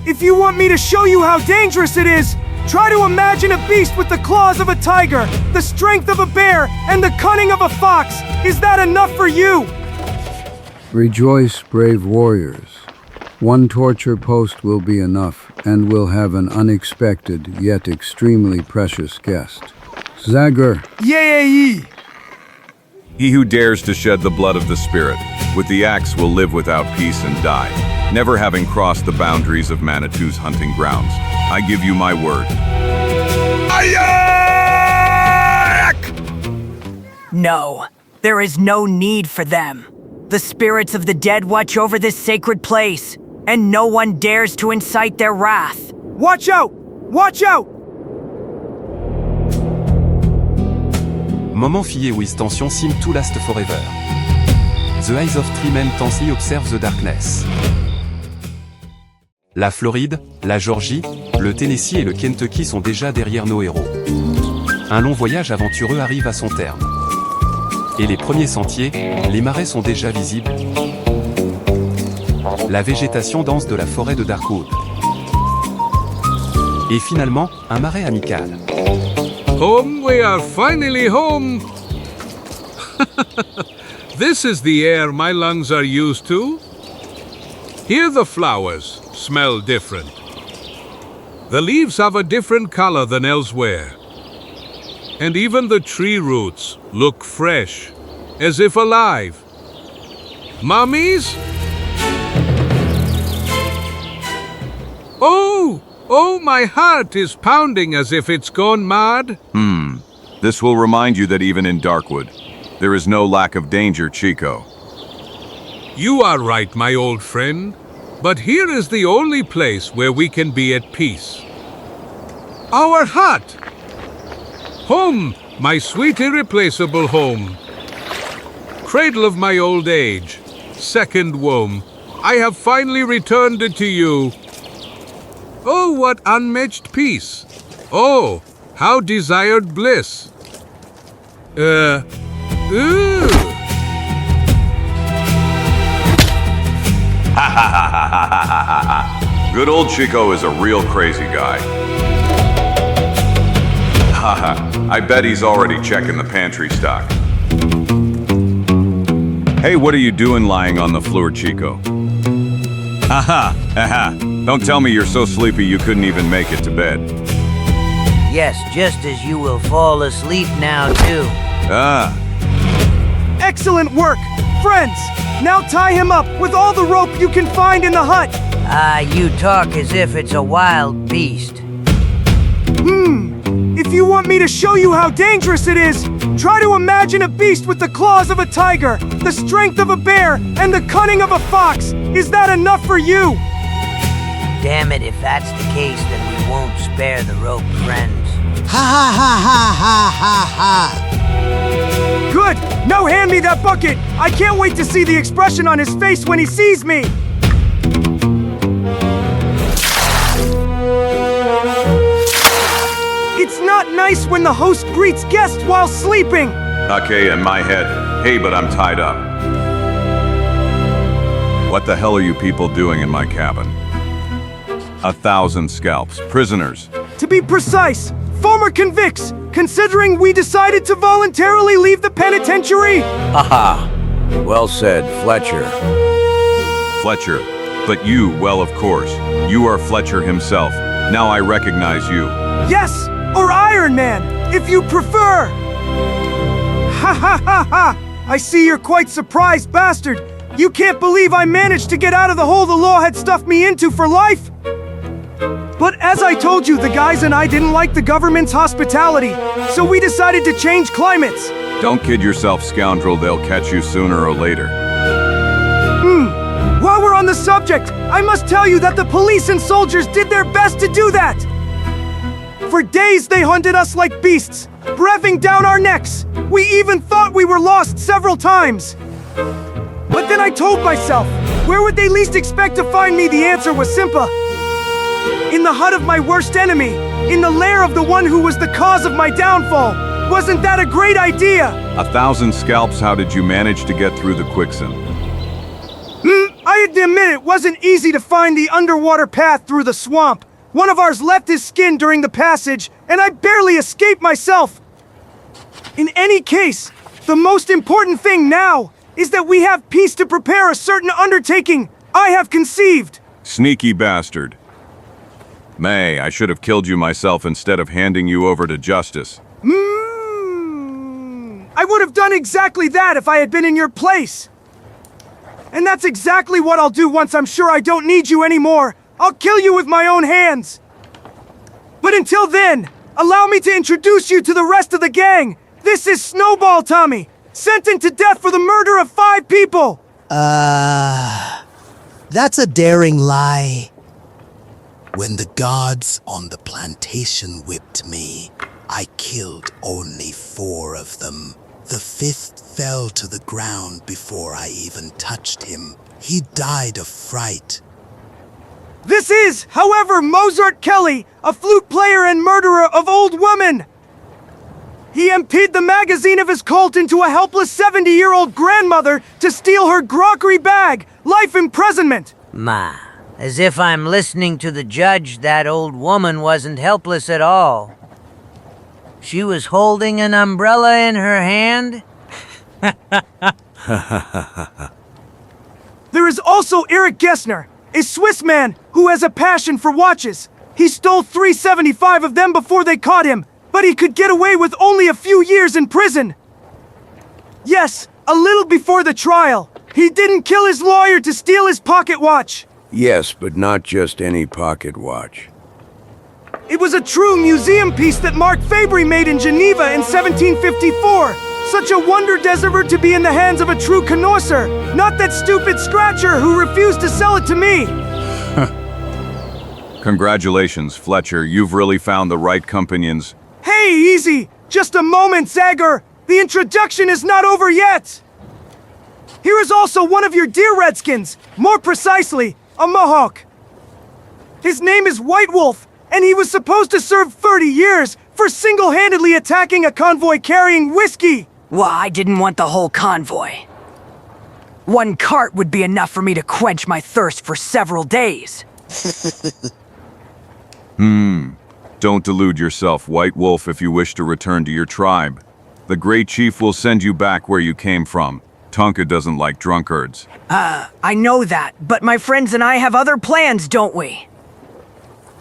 If you want me to show you how dangerous it is, try to imagine a beast with the claws of a tiger, the strength of a bear, and the cunning of a fox. Is that enough for you? Rejoice, brave warriors. One torture post will be enough, and we'll have an unexpected yet extremely precious guest. Zagor. Yay! He who dares to shed the blood of the spirit with the axe will live without peace and die, never having crossed the boundaries of Maniitou's hunting grounds. I give you my word. No, there is no need for them. The spirits of the dead watch over this sacred place, and no one dares to incite their wrath. Watch out! Watch out! Moment FUYARDS tension sim to last forever. The eyes of three men tensely observe the darkness. La Floride, la Georgie, le Tennessee et le Kentucky sont déjà derrière nos héros. Un long voyage aventureux arrive à son terme. Et les premiers sentiers, les marais sont déjà visibles. La végétation dense de la forêt de Darkwood. Et finalement, un marais amical. Home, we are finally home! This is the air my lungs are used to. Here the flowers smell different. The leaves have a different color than elsewhere. And even the tree roots look fresh, as if alive. Mummies? Oh, my heart is pounding as if it's gone mad. This will remind you that even in Darkwood, there is no lack of danger, Chico. You are right, my old friend. But here is the only place where we can be at peace. Our hut! Home, my sweet irreplaceable home. Cradle of my old age, second womb. I have finally returned it to you. Oh, what unmatched peace. Oh, how desired bliss. Good old Chico is a real crazy guy. I bet he's already checking the pantry stock. Hey, what are you doing lying on the floor, Chico? Don't tell me you're so sleepy you couldn't even make it to bed. Yes, just as you will fall asleep now, too. Excellent work! Friends, now tie him up with all the rope you can find in the hut! You talk as if it's a wild beast. If you want me to show you how dangerous it is, try to imagine a beast with the claws of a tiger, the strength of a bear, and the cunning of a fox. Is that enough for you? Damn it, if that's the case, then we won't spare the rope, friends. Good! Now hand me that bucket! I can't wait to see the expression on his face when he sees me! It's not nice when the host greets guests while sleeping! Okay, in my head. Hey, but I'm tied up. What the hell are you people doing in my cabin? 1,000 scalps. Prisoners. To be precise, former convicts, considering we decided to voluntarily leave the penitentiary! Haha. Well said, Fletcher. Fletcher. But you, well, of course. You are Fletcher himself. Now I recognize you. Yes! Or Iron Man, if you prefer! Ha ha ha ha! I see you're quite surprised, bastard! You can't believe I managed to get out of the hole the law had stuffed me into for life? But as I told you, the guys and I didn't like the government's hospitality, so we decided to change climates. Don't kid yourself, scoundrel. They'll catch you sooner or later. While we're on the subject, I must tell you that the police and soldiers did their best to do that! For days they hunted us like beasts, breathing down our necks. We even thought we were lost several times. But then I told myself, where would they least expect to find me? The answer was simple. In the hut of my worst enemy, in the lair of the one who was the cause of my downfall. Wasn't that a great idea? 1,000 scalps. How did you manage to get through the quicksand? I admit to admit it wasn't easy to find the underwater path through the swamp. One of ours left his skin during the passage, and I barely escaped myself. In any case, the most important thing now is that we have peace to prepare a certain undertaking I have conceived. Sneaky bastard. May, I should have killed you myself instead of handing you over to justice. I would have done exactly that if I had been in your place. And that's exactly what I'll do once I'm sure I don't need you anymore. I'll kill you with my own hands. But until then, allow me to introduce you to the rest of the gang. This is Snowball Tommy, sentenced to death for the murder of 5 people. That's a daring lie. When the guards on the plantation whipped me, I killed only 4 of them. The 5th fell to the ground before I even touched him. He died of fright. This is, however, Mozart Kelly, a flute player and murderer of old women. He emptied the magazine of his cult into a helpless 70-year-old grandmother to steal her crockery bag. Life imprisonment. Ma, as if I'm listening to the judge, that old woman wasn't helpless at all. She was holding an umbrella in her hand. There is also Eric Gessner, a Swiss man who has a passion for watches. He stole 375 of them before they caught him, but he could get away with only a few years in prison. Yes, a little before the trial. He didn't kill his lawyer to steal his pocket watch. Yes, but not just any pocket watch. It was a true museum piece that Marc Fabry made in Geneva in 1754. Such a wonder deserved to be in the hands of a true connoisseur, not that stupid scratcher who refused to sell it to me. Congratulations, Fletcher. You've really found the right companions. Hey, easy! Just a moment, Zagor! The introduction is not over yet! Here is also one of your dear Redskins, more precisely, a Mohawk. His name is White Wolf, and he was supposed to serve 30 years for single-handedly attacking a convoy carrying whiskey. Well, I didn't want the whole convoy. 1 cart would be enough for me to quench my thirst for several days. Don't delude yourself, White Wolf, if you wish to return to your tribe. The Great Chief will send you back where you came from. Tonka doesn't like drunkards. I know that, but my friends and I have other plans, don't we?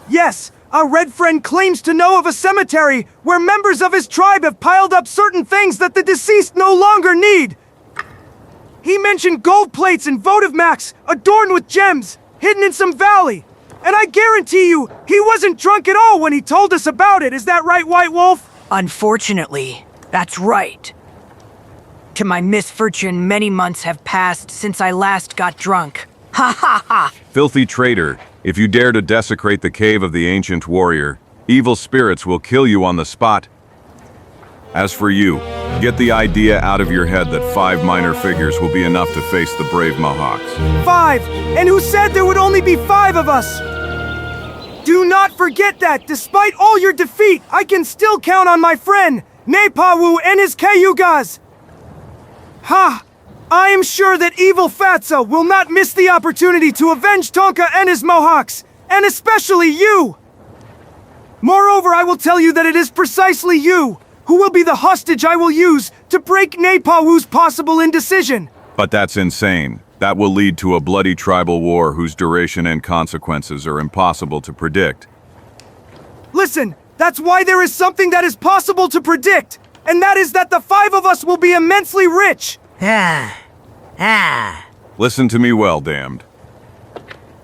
Yes, our red friend claims to know of a cemetery where members of his tribe have piled up certain things that the deceased no longer need. He mentioned gold plates and votive marks adorned with gems, hidden in some valley. And I guarantee you, he wasn't drunk at all when he told us about it. Is that right, White Wolf? Unfortunately, that's right. To my misfortune, many months have passed since I last got drunk. Ha ha ha! Filthy traitor, if you dare to desecrate the cave of the ancient warrior, evil spirits will kill you on the spot. As for you, get the idea out of your head that 5 minor figures will be enough to face the brave Mohawks. 5! And who said there would only be 5 of us? Do not forget that, despite all your defeat, I can still count on my friend, NOUVEAU and his Cayugas. Ha! I am sure that evil Fatso will not miss the opportunity to avenge Tonka and his Mohawks, and especially you! Moreover, I will tell you that it is precisely you who will be the hostage I will use to break NOUVEAU's possible indecision. But that's insane. That will lead to a bloody tribal war whose duration and consequences are impossible to predict. Listen, that's why there is something that is possible to predict, and that is that the 5 of us will be immensely rich. Listen to me well, damned.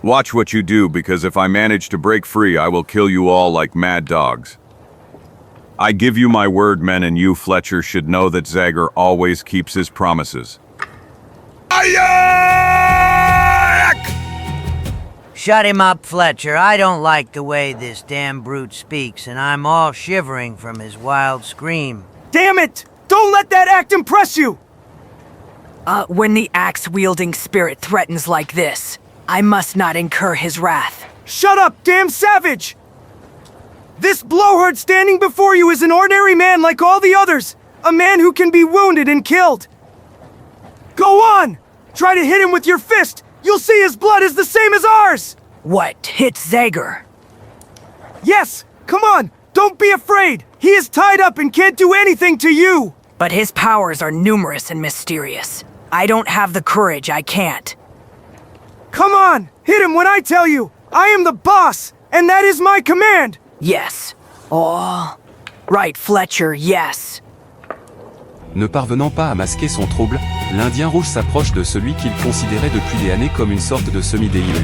Watch what you do, because if I manage to break free, I will kill you all like mad dogs. I give you my word, men, and you, Fletcher, should know that Zagor always keeps his promises. Shut him up, Fletcher. I don't like the way this damn brute speaks, and I'm all shivering from his wild scream. Damn it! Don't let that act impress you! When the axe-wielding spirit threatens like this, I must not incur his wrath. Shut up, damn savage! This blowhard standing before you is an ordinary man like all the others, a man who can be wounded and killed. Go on! Try to hit him with your fist, You'll see his blood is the same as ours! What, hit Zagor? Yes! Come on! Don't be afraid! He is tied up and can't do anything to you! But his powers are numerous and mysterious. I don't have the courage, I can't. Come on! Hit him when I tell you! I am the boss, and that is my command! Yes. Oh. Right, Fletcher, yes. Ne parvenant pas à masquer son trouble, l'Indien rouge s'approche de celui qu'il considérait depuis des années comme une sorte de semi-déité.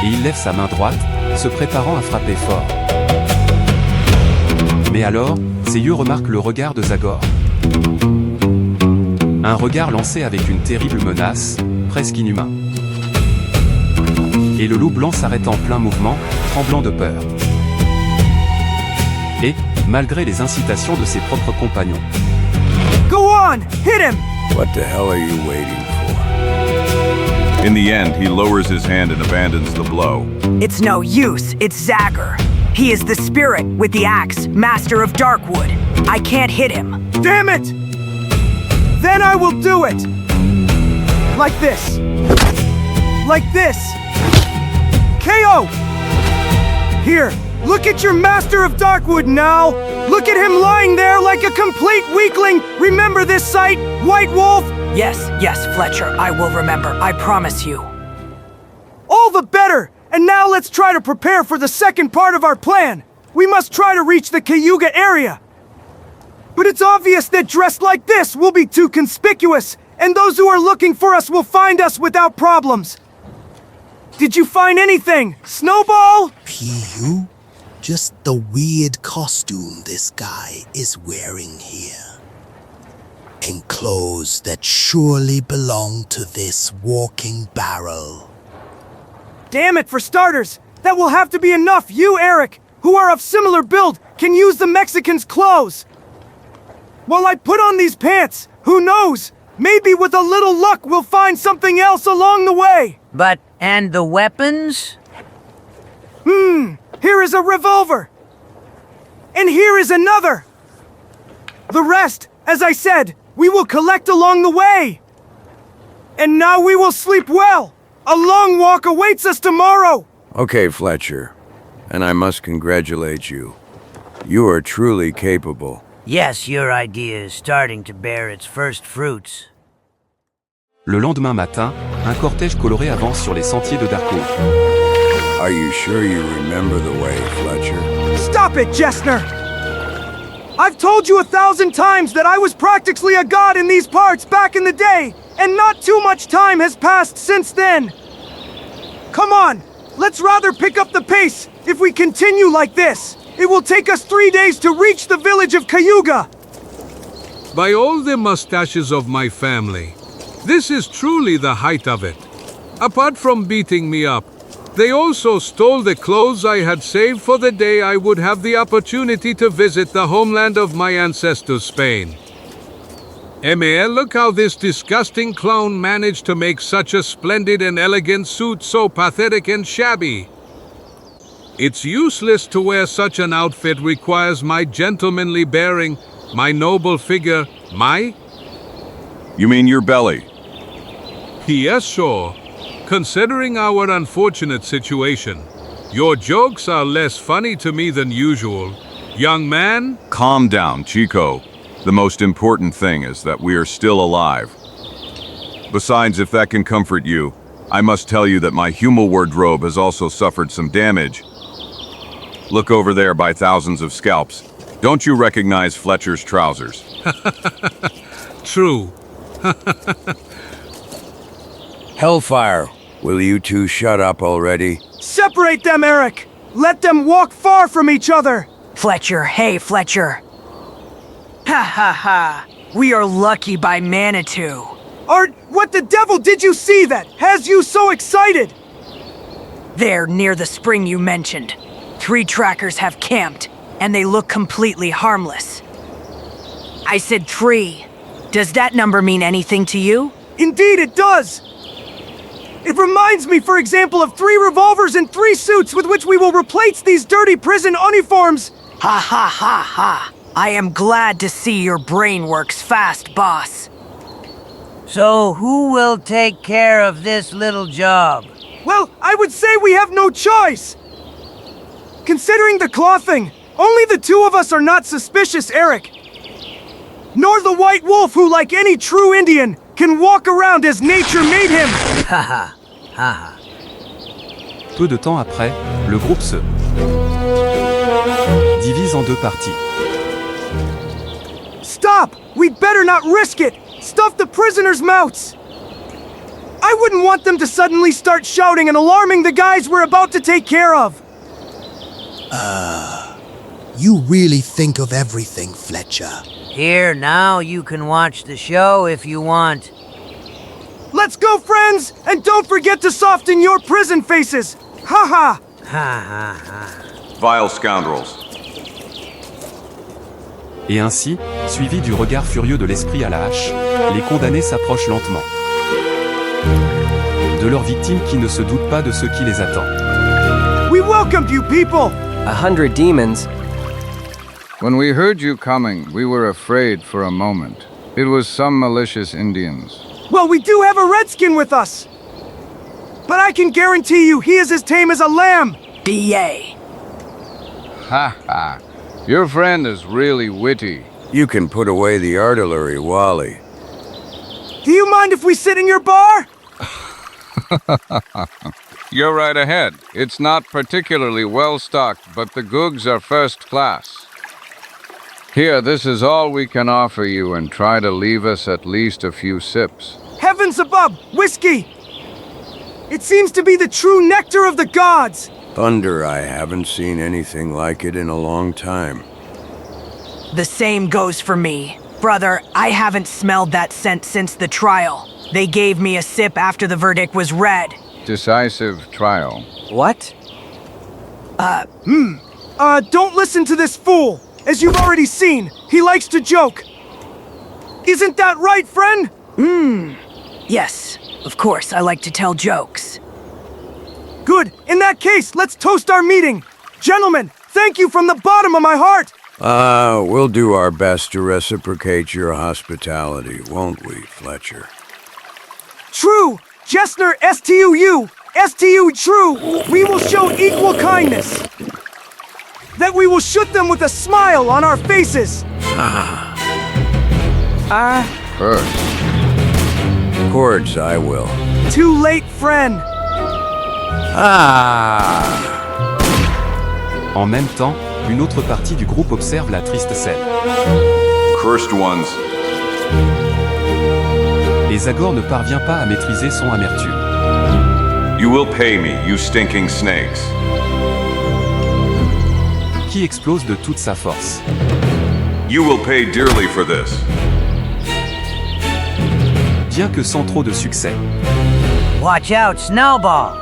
Et il lève sa main droite, se préparant à frapper fort. Mais alors, ses yeux remarquent le regard de Zagor. Un regard lancé avec une terrible menace, presque inhumain. Et le loup blanc s'arrête en plein mouvement, tremblant de peur. Et, malgré les incitations de ses propres compagnons. Go on! Hit him! What the hell are you waiting for? In the end, he lowers his hand and abandons the blow. It's no use, it's Zagor. He is the spirit with the axe, master of Darkwood. I can't hit him. Damn it! Then I will do it! Like this. Like this. KO! Here, look at your master of Darkwood now! Look at him lying there like a complete weakling! Remember this sight, White Wolf? Yes, Fletcher, I will remember, I promise you. All the better! And now let's try to prepare for the second part of our plan! We must try to reach the Cayuga area! But it's obvious that dressed like this will be too conspicuous, and those who are looking for us will find us without problems. Did you find anything? Snowball? PU? Just the weird costume this guy is wearing here. And clothes that surely belong to this walking barrel. Damn it, for starters! That will have to be enough. You, Eric, who are of similar build, can use the Mexicans' clothes. While I put on these pants, who knows? Maybe with a little luck we'll find something else along the way. But, and the weapons? Here is a revolver. And here is another. The rest, as I said, we will collect along the way. And now we will sleep well. A long walk awaits us tomorrow. Okay, Fletcher. And I must congratulate you. You are truly capable. Yes, your idea is starting to bear its first fruits. Le lendemain matin, un cortège coloré avance sur les sentiers de Darkwood. Are you sure you remember the way, Fletcher? Stop it, Jessner! I've told you 1,000 times that I was practically a god in these parts back in the day, and not too much time has passed since then. Come on, let's rather pick up the pace. If we continue like this, it will take us 3 days to reach the village of Cayuga. By all the mustaches of my family, this is truly the height of it. Apart from beating me up, they also stole the clothes I had saved for the day I would have the opportunity to visit the homeland of my ancestors, Spain. Look how this disgusting clown managed to make such a splendid and elegant suit so pathetic and shabby. It's useless to wear such an outfit requires my gentlemanly bearing, my noble figure, my... You mean your belly? Yes, sure. Considering our unfortunate situation, your jokes are less funny to me than usual. Young man? Calm down, Chico. The most important thing is that we are still alive. Besides, if that can comfort you, I must tell you that my human wardrobe has also suffered some damage. Look over there by thousands of scalps. Don't you recognize Fletcher's trousers? True. Hellfire, will you two shut up already? Separate them, Eric! Let them walk far from each other! Fletcher, hey, Fletcher. Ha ha ha. We are lucky by Manitou. Art, what the devil did you see that has you so excited? There, near the spring you mentioned. 3 trackers have camped, and they look completely harmless. I said 3. Does that number mean anything to you? Indeed it does! It reminds me, for example, of 3 revolvers and 3 suits with which we will replace these dirty prison uniforms! Ha ha ha ha! I am glad to see your brain works fast, boss. So who will take care of this little job? Well, I would say we have no choice. Considering the clothing, only the two of us are not suspicious, Eric. Nor the white wolf who, like any true Indian, can walk around as nature made him. Haha, haha. Peu de temps après, le groupe se divise en deux parties. Stop! We'd better not risk it! Stuff the prisoners' mouths! I wouldn't want them to suddenly start shouting and alarming the guys we're about to take care of! You really think of everything, Fletcher. Here, now you can watch the show if you want. Let's go, friends! And don't forget to soften your prison faces! Ha ha! Ha ha ha. Vile scoundrels. Et ainsi, suivi du regard furieux de l'esprit à la hache, les condamnés s'approchent lentement de leurs victimes qui ne se doutent pas de ce qui les attend. We welcomed you, people! 100 demons. When we heard you coming, we were afraid for a moment. It was some malicious Indians. Well, we do have a redskin with us! But I can guarantee you he is as tame as a lamb! BA. Ha ha. Your friend is really witty. You can put away the artillery, Wally. Do you mind if we sit in your bar? You're right ahead. It's not particularly well stocked, but the goods are first class. Here, this is all we can offer you, and try to leave us at least a few sips. Heavens above! Whiskey! It seems to be the true nectar of the gods! Thunder, I haven't seen anything like it in a long time. The same goes for me. Brother, I haven't smelled that scent since the trial. They gave me a sip after the verdict was read. Decisive trial. What? Don't listen to this fool! As you've already seen, he likes to joke. Isn't that right, friend? Yes, of course, I like to tell jokes. Good. In that case, let's toast our meeting. Gentlemen, thank you from the bottom of my heart. We'll do our best to reciprocate your hospitality, won't we, Fletcher? True. Jessner STUU. STU true. We will show equal kindness. That we will shoot them with a smile on our faces. First. Cords, I will. Too late, friend. En même temps, une autre partie du groupe observe la triste scène. Cursed ones. Et Zagor ne parvient pas à maîtriser son amertume. You will pay me, you stinking snakes. Qui explose de toute sa force. You will pay dearly for this. Bien que sans trop de succès. Watch out, Snowball!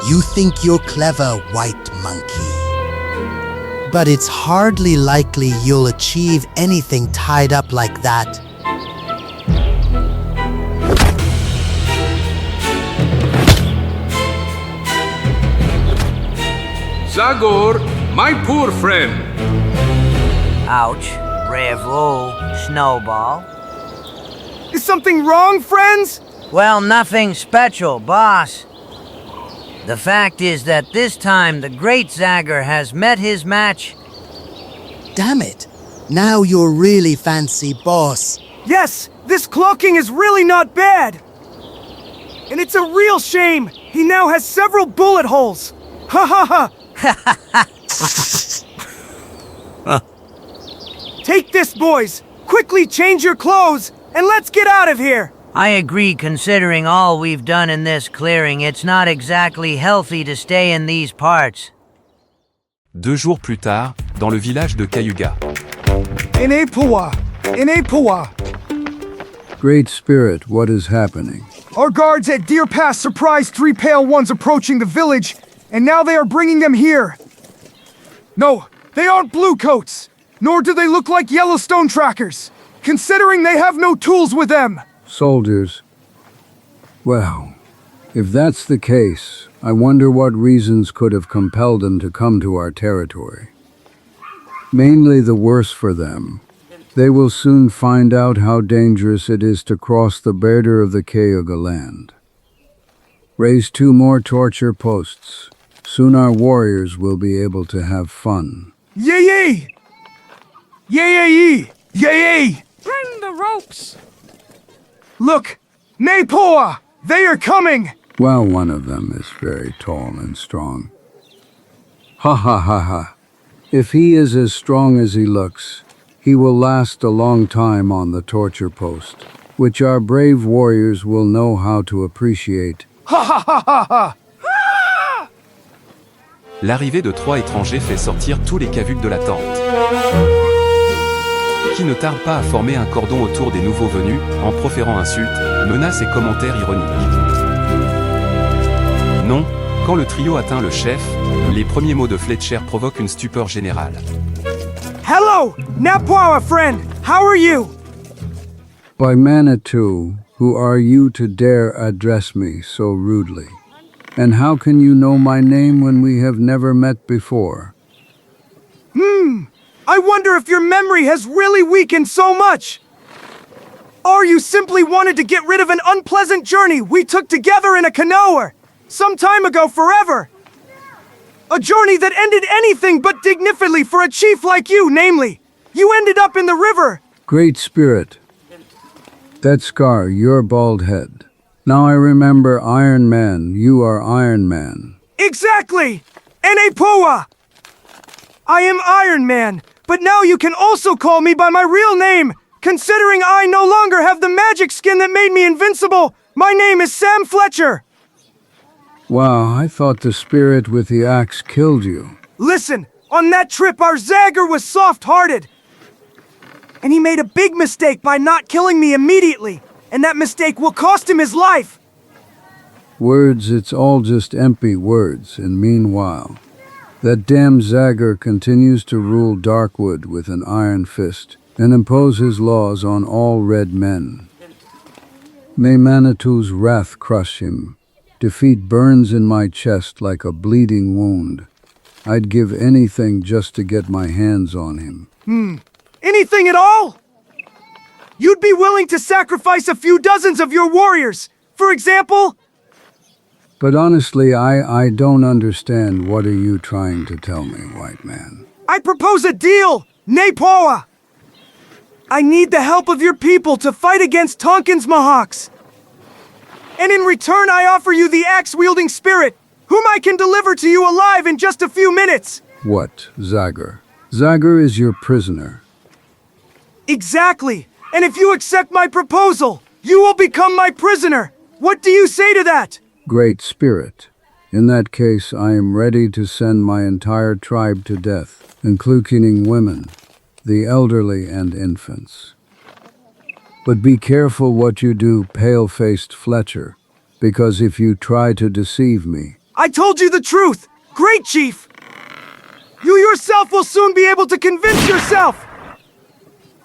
You think you're clever, white monkey. But it's hardly likely you'll achieve anything tied up like that. Zagor, my poor friend. Ouch. Bravo, Snowball. Is something wrong, friends? Well, nothing special, boss. The fact is that this time the great Zagor has met his match. Damn it. Now you're really fancy, boss. Yes, this cloaking is really not bad. And it's a real shame. He now has several bullet holes. Ha ha ha. Take this, boys. Quickly change your clothes and let's get out of here. I agree, considering all we've done in this clearing, it's not exactly healthy to stay in these parts. 2 jours plus tard, dans le village de Cayuga. Inepuwa. Great Spirit, what is happening? Our guards at Deer Pass surprised 3 pale ones approaching the village, and now they are bringing them here. No, they aren't blue coats, nor do they look like Yellowstone trackers, considering they have no tools with them. Soldiers. Well, if that's the case, I wonder what reasons could have compelled them to come to our territory. Mainly the worse for them. They will soon find out how dangerous it is to cross the border of the Cayuga land. Raise 2 more torture posts. Soon our warriors will be able to have fun. Yay yay! Yay yay yay! Yay yay! Bring the ropes! Look! Napoa! They are coming! Well, one of them is very tall and strong. Ha ha ha ha. If he is as strong as he looks, he will last a long time on the torture post, which our brave warriors will know how to appreciate. Ha ha ha ha ha! L'arrivée de 3 étrangers fait sortir tous les cavucs de la tente, qui ne tardent pas à former un cordon autour des nouveaux venus, en proférant insultes, menaces et commentaires ironiques. Non, quand le trio atteint le chef, les premiers mots de Fletcher provoquent une stupeur générale. Hello! Napoa friend! How are you? By Manitou, who are you to dare address me so rudely? And how can you know my name when we have never met before? I wonder if your memory has really weakened so much! Or you simply wanted to get rid of an unpleasant journey we took together in a canoe some time ago forever! A journey that ended anything but dignifiedly for a chief like you, namely, you ended up in the river! Great Spirit, that scar, your bald head. Now I remember Iron Man, you are Iron Man. Exactly! Napoa! I am Iron Man, but now you can also call me by my real name! Considering I no longer have the magic skin that made me invincible, my name is Sam Fletcher! Wow, I thought the spirit with the axe killed you. Listen, on that trip our Zagor was soft-hearted. And he made a big mistake by not killing me immediately, and that mistake will cost him his life. Words, it's all just empty words, and meanwhile, that damn Zagor continues to rule Darkwood with an iron fist and impose his laws on all red men. May Manitou's wrath crush him. Defeat burns in my chest like a bleeding wound. I'd give anything just to get my hands on him. Anything at all? You'd be willing to sacrifice a few dozens of your warriors, for example? But honestly, I don't understand. What are you trying to tell me, white man? I propose a deal, Napoa! I need the help of your people to fight against Tonkin's Mohawks. And in return, I offer you the axe-wielding spirit, whom I can deliver to you alive in just a few minutes. What, Zagor? Zagor is your prisoner. Exactly. And if you accept my proposal, you will become my prisoner. What do you say to that? Great Spirit. In that case, I am ready to send my entire tribe to death, including women, the elderly and infants. But be careful what you do, pale-faced Fletcher, because if you try to deceive me... I told you the truth! Great Chief! You yourself will soon be able to convince yourself!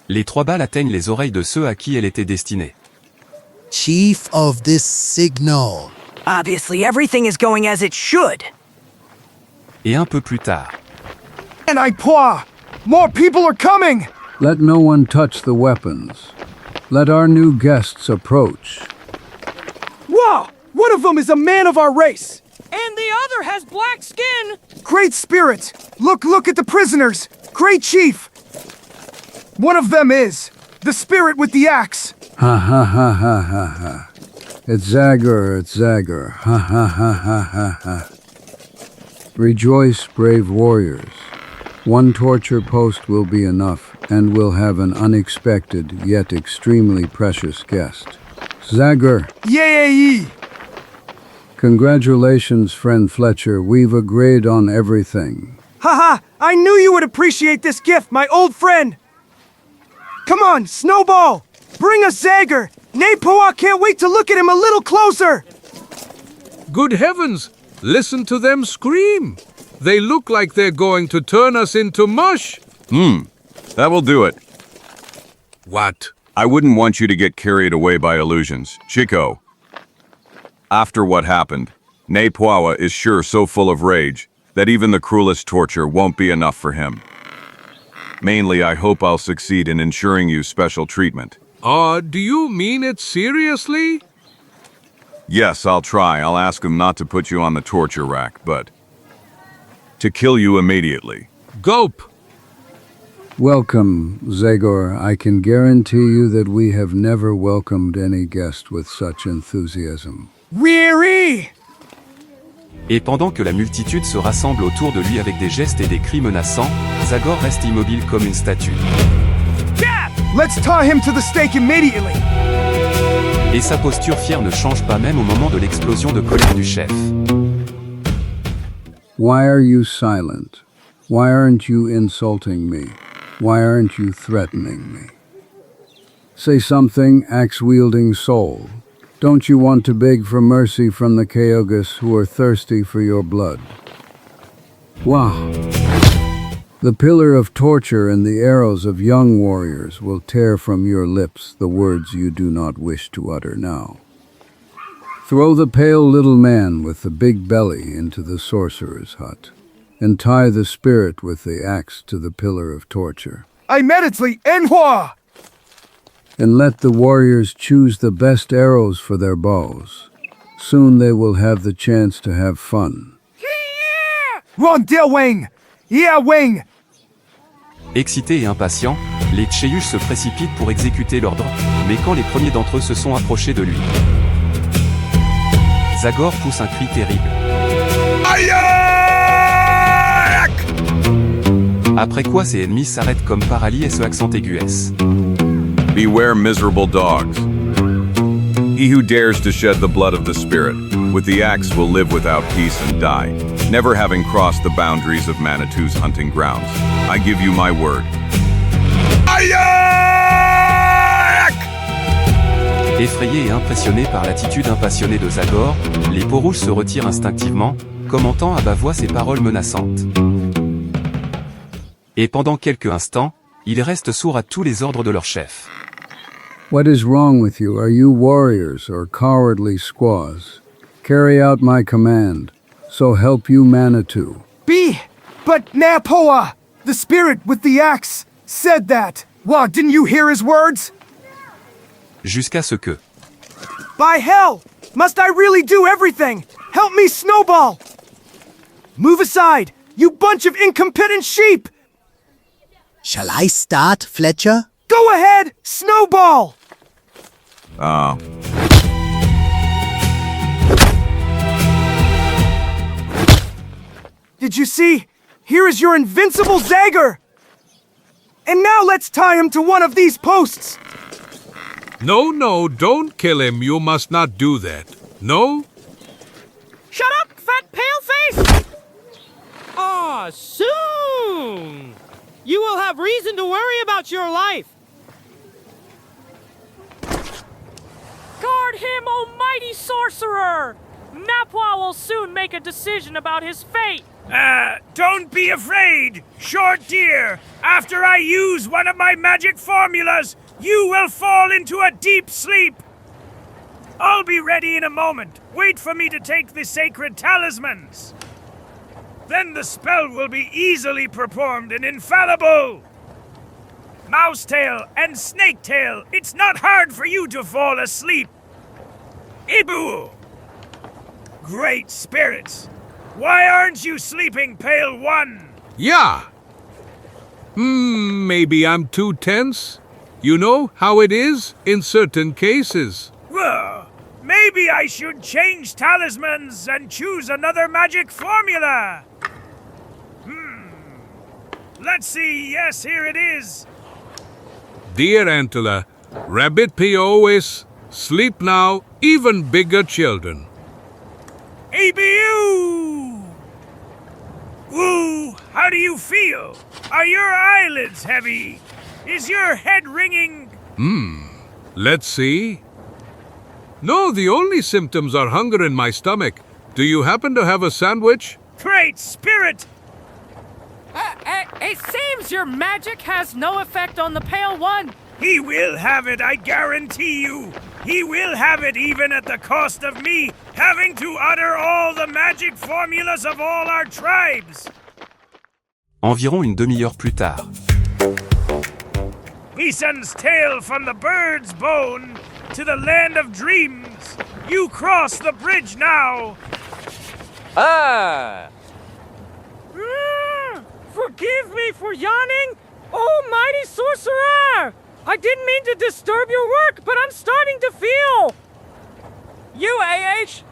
Les 3 balles atteignent les oreilles de ceux à qui elle était destinée. Chief of this signal. Obviously, everything is going as it should. Et un peu plus tard, Napoa! More people are coming! Let no one touch the weapons. Let our new guests approach. Wow! One of them is a man of our race! And the other has black skin! Great Spirit! Look at the prisoners! Great Chief! One of them is the spirit with the axe! Ha ha ha ha ha ha. It's Zagor, it's Zagor. Ha ha ha ha ha ha. Rejoice, brave warriors. 1 torture post will be enough, and we'll have an unexpected yet extremely precious guest. Zagor! Yay! Congratulations, friend Fletcher. We've agreed on everything. Haha! I knew you would appreciate this gift, my old friend! Come on, Snowball! Bring us Zagor! Napoa can't wait to look at him a little closer! Good heavens! Listen to them scream! They look like they're going to turn us into mush! That will do it. What? I wouldn't want you to get carried away by illusions. Chico. After what happened, Napoa is sure so full of rage that even the cruelest torture won't be enough for him. Mainly, I hope I'll succeed in ensuring you special treatment. Do you mean it seriously? Yes, I'll try. I'll ask him not to put you on the torture rack, but to kill you immediately. Gulp! Welcome, Zagor. I can guarantee you that we have never welcomed any guest with such enthusiasm. Weary! Et pendant que la multitude se rassemble autour de lui avec des gestes et des cris menaçants, Zagor reste immobile comme une statue. Let's tie him to the stake immediately! Et sa posture fière ne change pas même au moment de l'explosion de colère du chef. Why are you silent? Why aren't you insulting me? Why aren't you threatening me? Say something, axe-wielding soul. Don't you want to beg for mercy from the Kyogas who are thirsty for your blood? Wow! The pillar of torture and the arrows of young warriors will tear from your lips the words you do not wish to utter now. Throw the pale little man with the big belly into the sorcerer's hut, and tie the spirit with the axe to the pillar of torture. Immediately, Enhua! And let the warriors choose the best arrows for their bows. Soon they will have the chance to have fun. Rondel Wing! Yeah, Wing! Excités et impatients, les Tcheyus se précipitent pour exécuter l'ordre, mais quand les premiers d'entre eux se sont approchés de lui, Zagor pousse un cri terrible. Après quoi ses ennemis s'arrêtent comme paralyés et se accent aigu S. Beware, miserable dogs. He who dares to shed the blood of the spirit, with the axe will live without peace and die, never having crossed the boundaries of Maniitou's hunting grounds. I give you my word. Effrayés et impressionnés par l'attitude impassionnée de Zagor, les peaux rouges se retirent instinctivement, commentant à bas-voix ces paroles menaçantes. Et pendant quelques instants, ils restent sourds à tous les ordres de leur chef. What is wrong with you? Are you warriors or cowardly squaws? Carry out my command. So help you Manitou. But Napoa, the spirit with the axe, said that. Wow, didn't you hear his words? Jusqu'à ce que... By hell! Must I really do everything? Help me, Snowball! Move aside, you bunch of incompetent sheep! Shall I start, Fletcher? Go ahead, Snowball! Did you see? Here is your invincible Zagor! And now let's tie him to one of these posts! No, don't kill him. You must not do that. No? Shut up, fat paleface! Soon! You will have reason to worry about your life. Guard him, almighty sorcerer! Napwa will soon make a decision about his fate. Don't be afraid, short deer. After I use one of my magic formulas, you will fall into a deep sleep. I'll be ready in a moment. Wait for me to take the sacred talismans. Then the spell will be easily performed and infallible. Mousetail and Snaketail, it's not hard for you to fall asleep. Ibu! Great spirits! Why aren't you sleeping, Pale One? Yeah. Maybe I'm too tense? You know how it is in certain cases. Maybe I should change talismans and choose another magic formula. Let's see, yes, here it is. Dear Antela, Rabbit POS, sleep now, even bigger children. ABU! Woo, how do you feel? Are your eyelids heavy? Is your head ringing? Let's see. No, the only symptoms are hunger in my stomach. Do you happen to have a sandwich? Great spirit! It seems your magic has no effect on the Pale One. He will have it, I guarantee you. He will have it even at the cost of me having to utter all the magic formulas of all our tribes. Environ une demi-heure plus tard. He sends tale from the bird's bone to the land of dreams. You cross the bridge now. Ah! Forgive me for yawning, almighty sorcerer! I didn't mean to disturb your work, but I'm starting to feel... You, AH?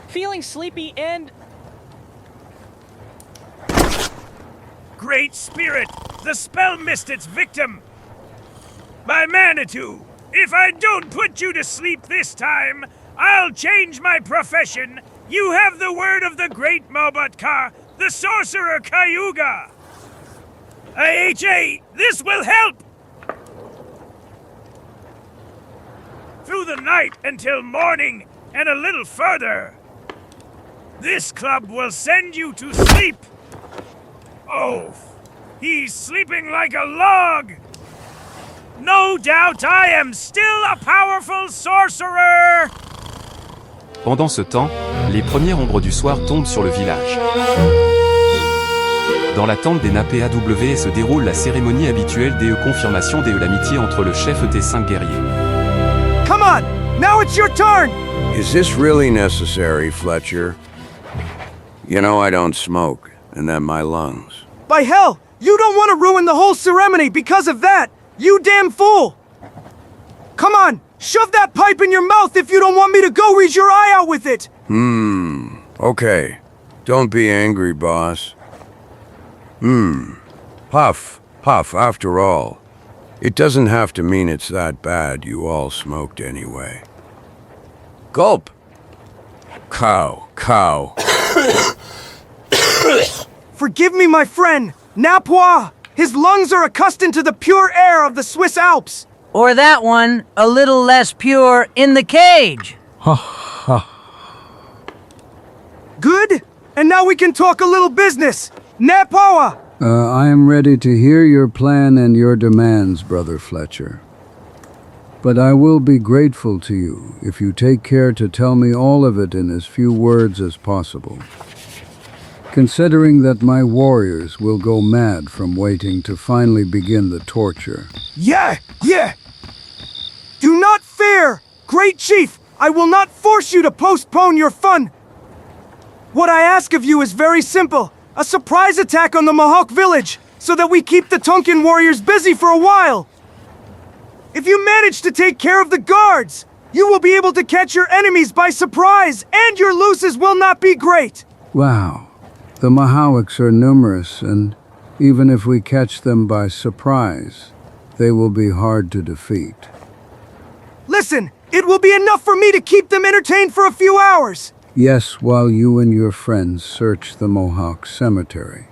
Feeling sleepy and... Great Spirit, the spell missed its victim. My Manitou, if I don't put you to sleep this time, I'll change my profession. You have the word of the great Maubotkar, the sorcerer Cayuga. AHA, this will help. Through the night until morning and a little further. This club will send you to sleep. Oh, he's sleeping like a log. No doubt I am still a powerful sorcerer. Pendant ce temps, les premières ombres du soir tombent sur le village. Dans la tente des nappés AWE se déroule la cérémonie habituelle des confirmations de l'amitié entre le chef et 5 guerriers. Come on! Now it's your turn! Is this really necessary, Fletcher? You know I don't smoke, and that my lungs. By hell! You don't want to ruin the whole ceremony because of that! You damn fool! Come on! Shove that pipe in your mouth if you don't want me to go read your eye out with it! Okay. Don't be angry, boss. Puff, after all. It doesn't have to mean it's that bad you all smoked anyway. Gulp! Cow. Forgive me, my friend! Napois! His lungs are accustomed to the pure air of the Swiss Alps! Or that one, a little less pure, in the cage. Good? And now we can talk a little business! Napois! I am ready to hear your plan and your demands, Brother Fletcher. But I will be grateful to you if you take care to tell me all of it in as few words as possible. Considering that my warriors will go mad from waiting to finally begin the torture. Yeah! Do not fear! Great Chief, I will not force you to postpone your fun! What I ask of you is very simple. A surprise attack on the Mohawk village, so that we keep the Tonkin warriors busy for a while! If you manage to take care of the guards, you will be able to catch your enemies by surprise, and your losses will not be great! Wow. The Mohawks are numerous, and even if we catch them by surprise, they will be hard to defeat. Listen, it will be enough for me to keep them entertained for a few hours! Yes, while you and your friends search the Mohawk cemetery.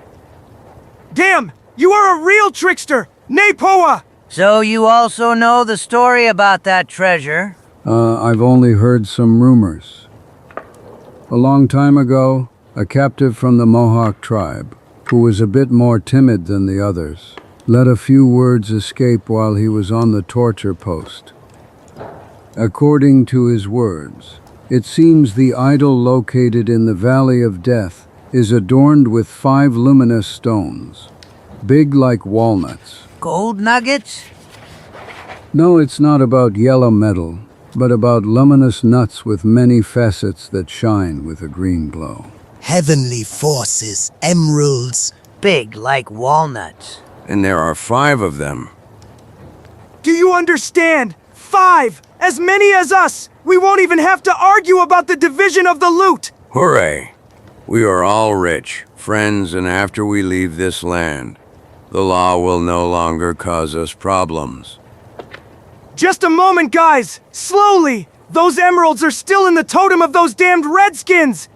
Damn! You are a real trickster! Napoa! So you also know the story about that treasure? I've only heard some rumors. A long time ago, a captive from the Mohawk tribe, who was a bit more timid than the others, let a few words escape while he was on the torture post. According to his words, it seems the idol located in the Valley of Death is adorned with 5 luminous stones, big like walnuts. Gold nuggets? No, it's not about yellow metal, but about luminous nuts with many facets that shine with a green glow. Heavenly forces, emeralds. Big like walnuts. And there are 5 of them. Do you understand? 5! As many as us! We won't even have to argue about the division of the loot! Hooray! We are all rich, friends, and after we leave this land, the law will no longer cause us problems. Just a moment, guys! Slowly! Those emeralds are still in the totem of those damned redskins!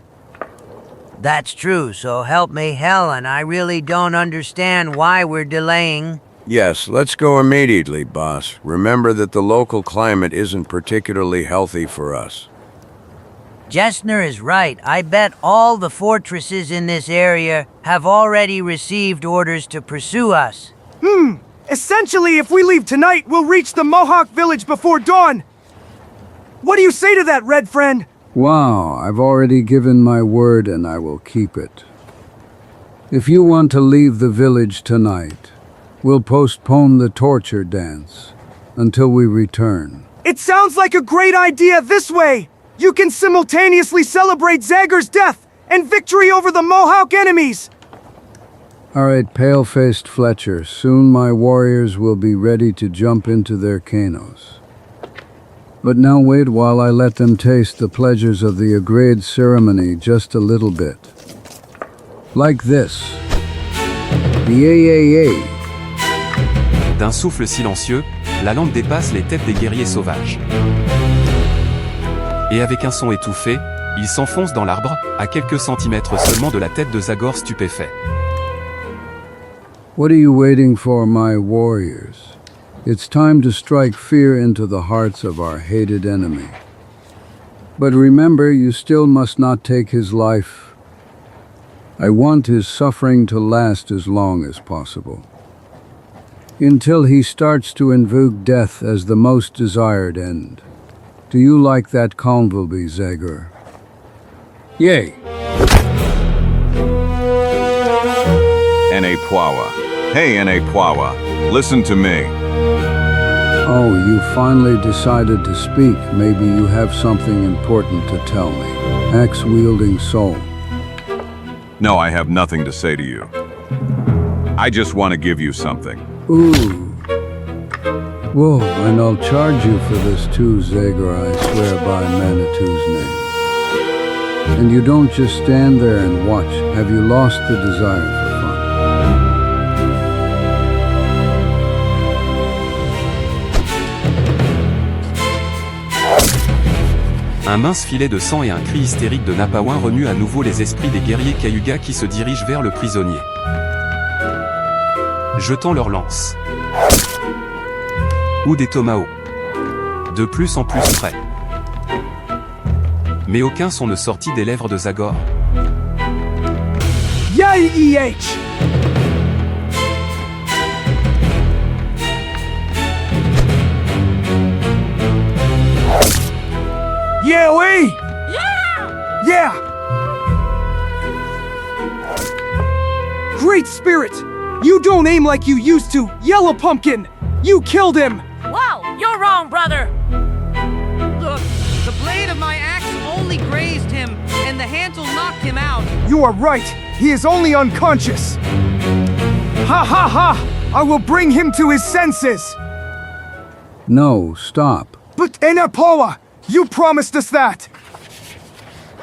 That's true, so help me Helen, I really don't understand why we're delaying. Yes, let's go immediately, boss. Remember that the local climate isn't particularly healthy for us. Gessner is right. I bet all the fortresses in this area have already received orders to pursue us. Essentially, if we leave tonight, we'll reach the Mohawk village before dawn! What do you say to that, Red Friend? Wow, I've already given my word and I will keep it. If you want to leave the village tonight, We'll postpone the torture dance until we return. It sounds like a great idea this way! You can simultaneously celebrate Zagor's death and victory over the Mohawk enemies! Alright, pale-faced Fletcher, soon my warriors will be ready to jump into their canoes. But now wait while I let them taste the pleasures of the agreed ceremony just a little bit. Like this. Yeah. D'un souffle silencieux, la lampe dépasse les têtes des guerriers sauvages. Et avec un son étouffé, il s'enfonce dans l'arbre, à quelques centimètres seulement de la tête de Zagor stupéfait. What are you waiting for, my warriors? It's time to strike fear into the hearts of our hated enemy. But remember, you still must not take his life. I want his suffering to last as long as possible, until he starts to invoke death as the most desired end. Do you like that convolby, Zagor? Yay! N.A. Hey, N.A. Listen to me. Oh, you finally decided to speak. Maybe you have something important to tell me. Axe-wielding soul. No, I have nothing to say to you. I just want to give you something. Ooh. Whoa, and I'll charge you for this too, Zagor, I swear by Manitou's name. And you don't just stand there and watch. Have you lost the desire for fun? Un mince filet de sang et un cri hystérique de Napawin remuent à nouveau les esprits des guerriers Cayuga qui se dirigent vers le prisonnier, jetant leurs lances ou des tomahawks, de plus en plus près. Mais aucun son ne sortit des lèvres de Zagor. Yay, Yeah, Lee! Yeah! Great Spirit! You don't aim like you used to, Yellow Pumpkin! You killed him! Wow, you're wrong, brother! Look, the blade of my axe only grazed him, and the handle knocked him out. You are right. He is only unconscious. Ha ha ha! I will bring him to his senses! No, stop. But Enapoa! You promised us that!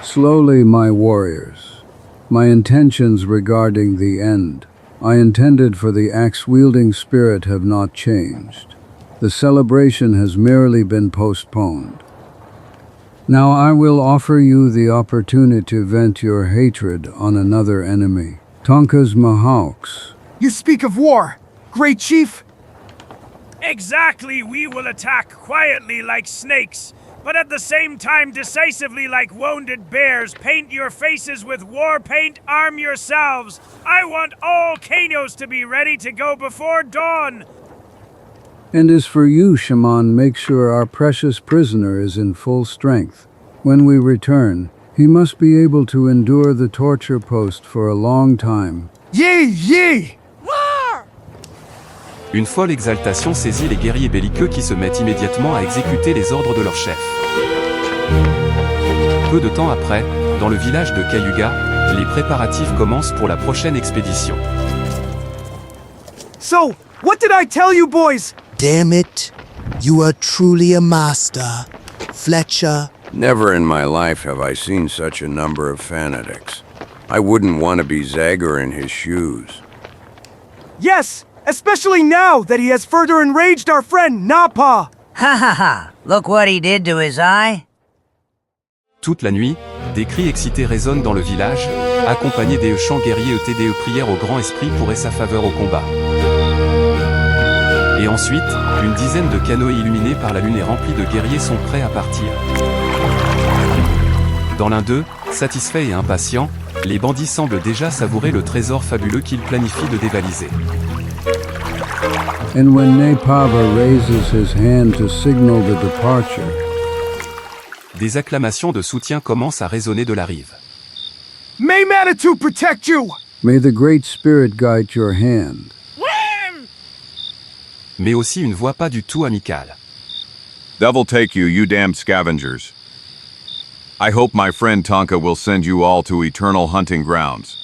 Slowly, my warriors. My intentions regarding the end I intended for the axe-wielding spirit have not changed. The celebration has merely been postponed. Now I will offer you the opportunity to vent your hatred on another enemy, Tonka's Mohawks. You speak of war, Great Chief? Exactly, we will attack quietly like snakes, but at the same time decisively like wounded bears. Paint your faces with war paint, arm yourselves. I want all canoes to be ready to go before dawn. And as for you, Shaman, make sure our precious prisoner is in full strength. When we return, he must be able to endure the torture post for a long time. Yay! Une folle exaltation saisit les guerriers belliqueux qui se mettent immédiatement à exécuter les ordres de leur chef. Peu de temps après, dans le village de Cayuga, les préparatifs commencent pour la prochaine expédition. So, what did I tell you, boys? Damn it, you are truly a master, Fletcher. Never in my life have I seen such a number of fanatics. I wouldn't want to be Zagor in his shoes. Yes! Especially now that he has further enraged our friend Napa! Ha ha ha! Look what he did to his eye! Toute la nuit, des cris excités résonnent dans le village, accompagnés des chants guerriers et prières au grand esprit pour sa faveur au combat. Et ensuite, une dizaine de canoës illuminés par la lune et remplis de guerriers sont prêts à partir. Dans l'un d'eux, satisfaits et impatients, les bandits semblent déjà savourer le trésor fabuleux qu'ils planifient de dévaliser. And when Napava raises his hand to signal the departure, des acclamations de soutien commencent à résonner de la rive. May Manitou protect you! May the Great Spirit guide your hand. mais aussi une voix pas du tout amicale. Devil take you, you damned scavengers. I hope my friend Tonka will send you all to eternal hunting grounds.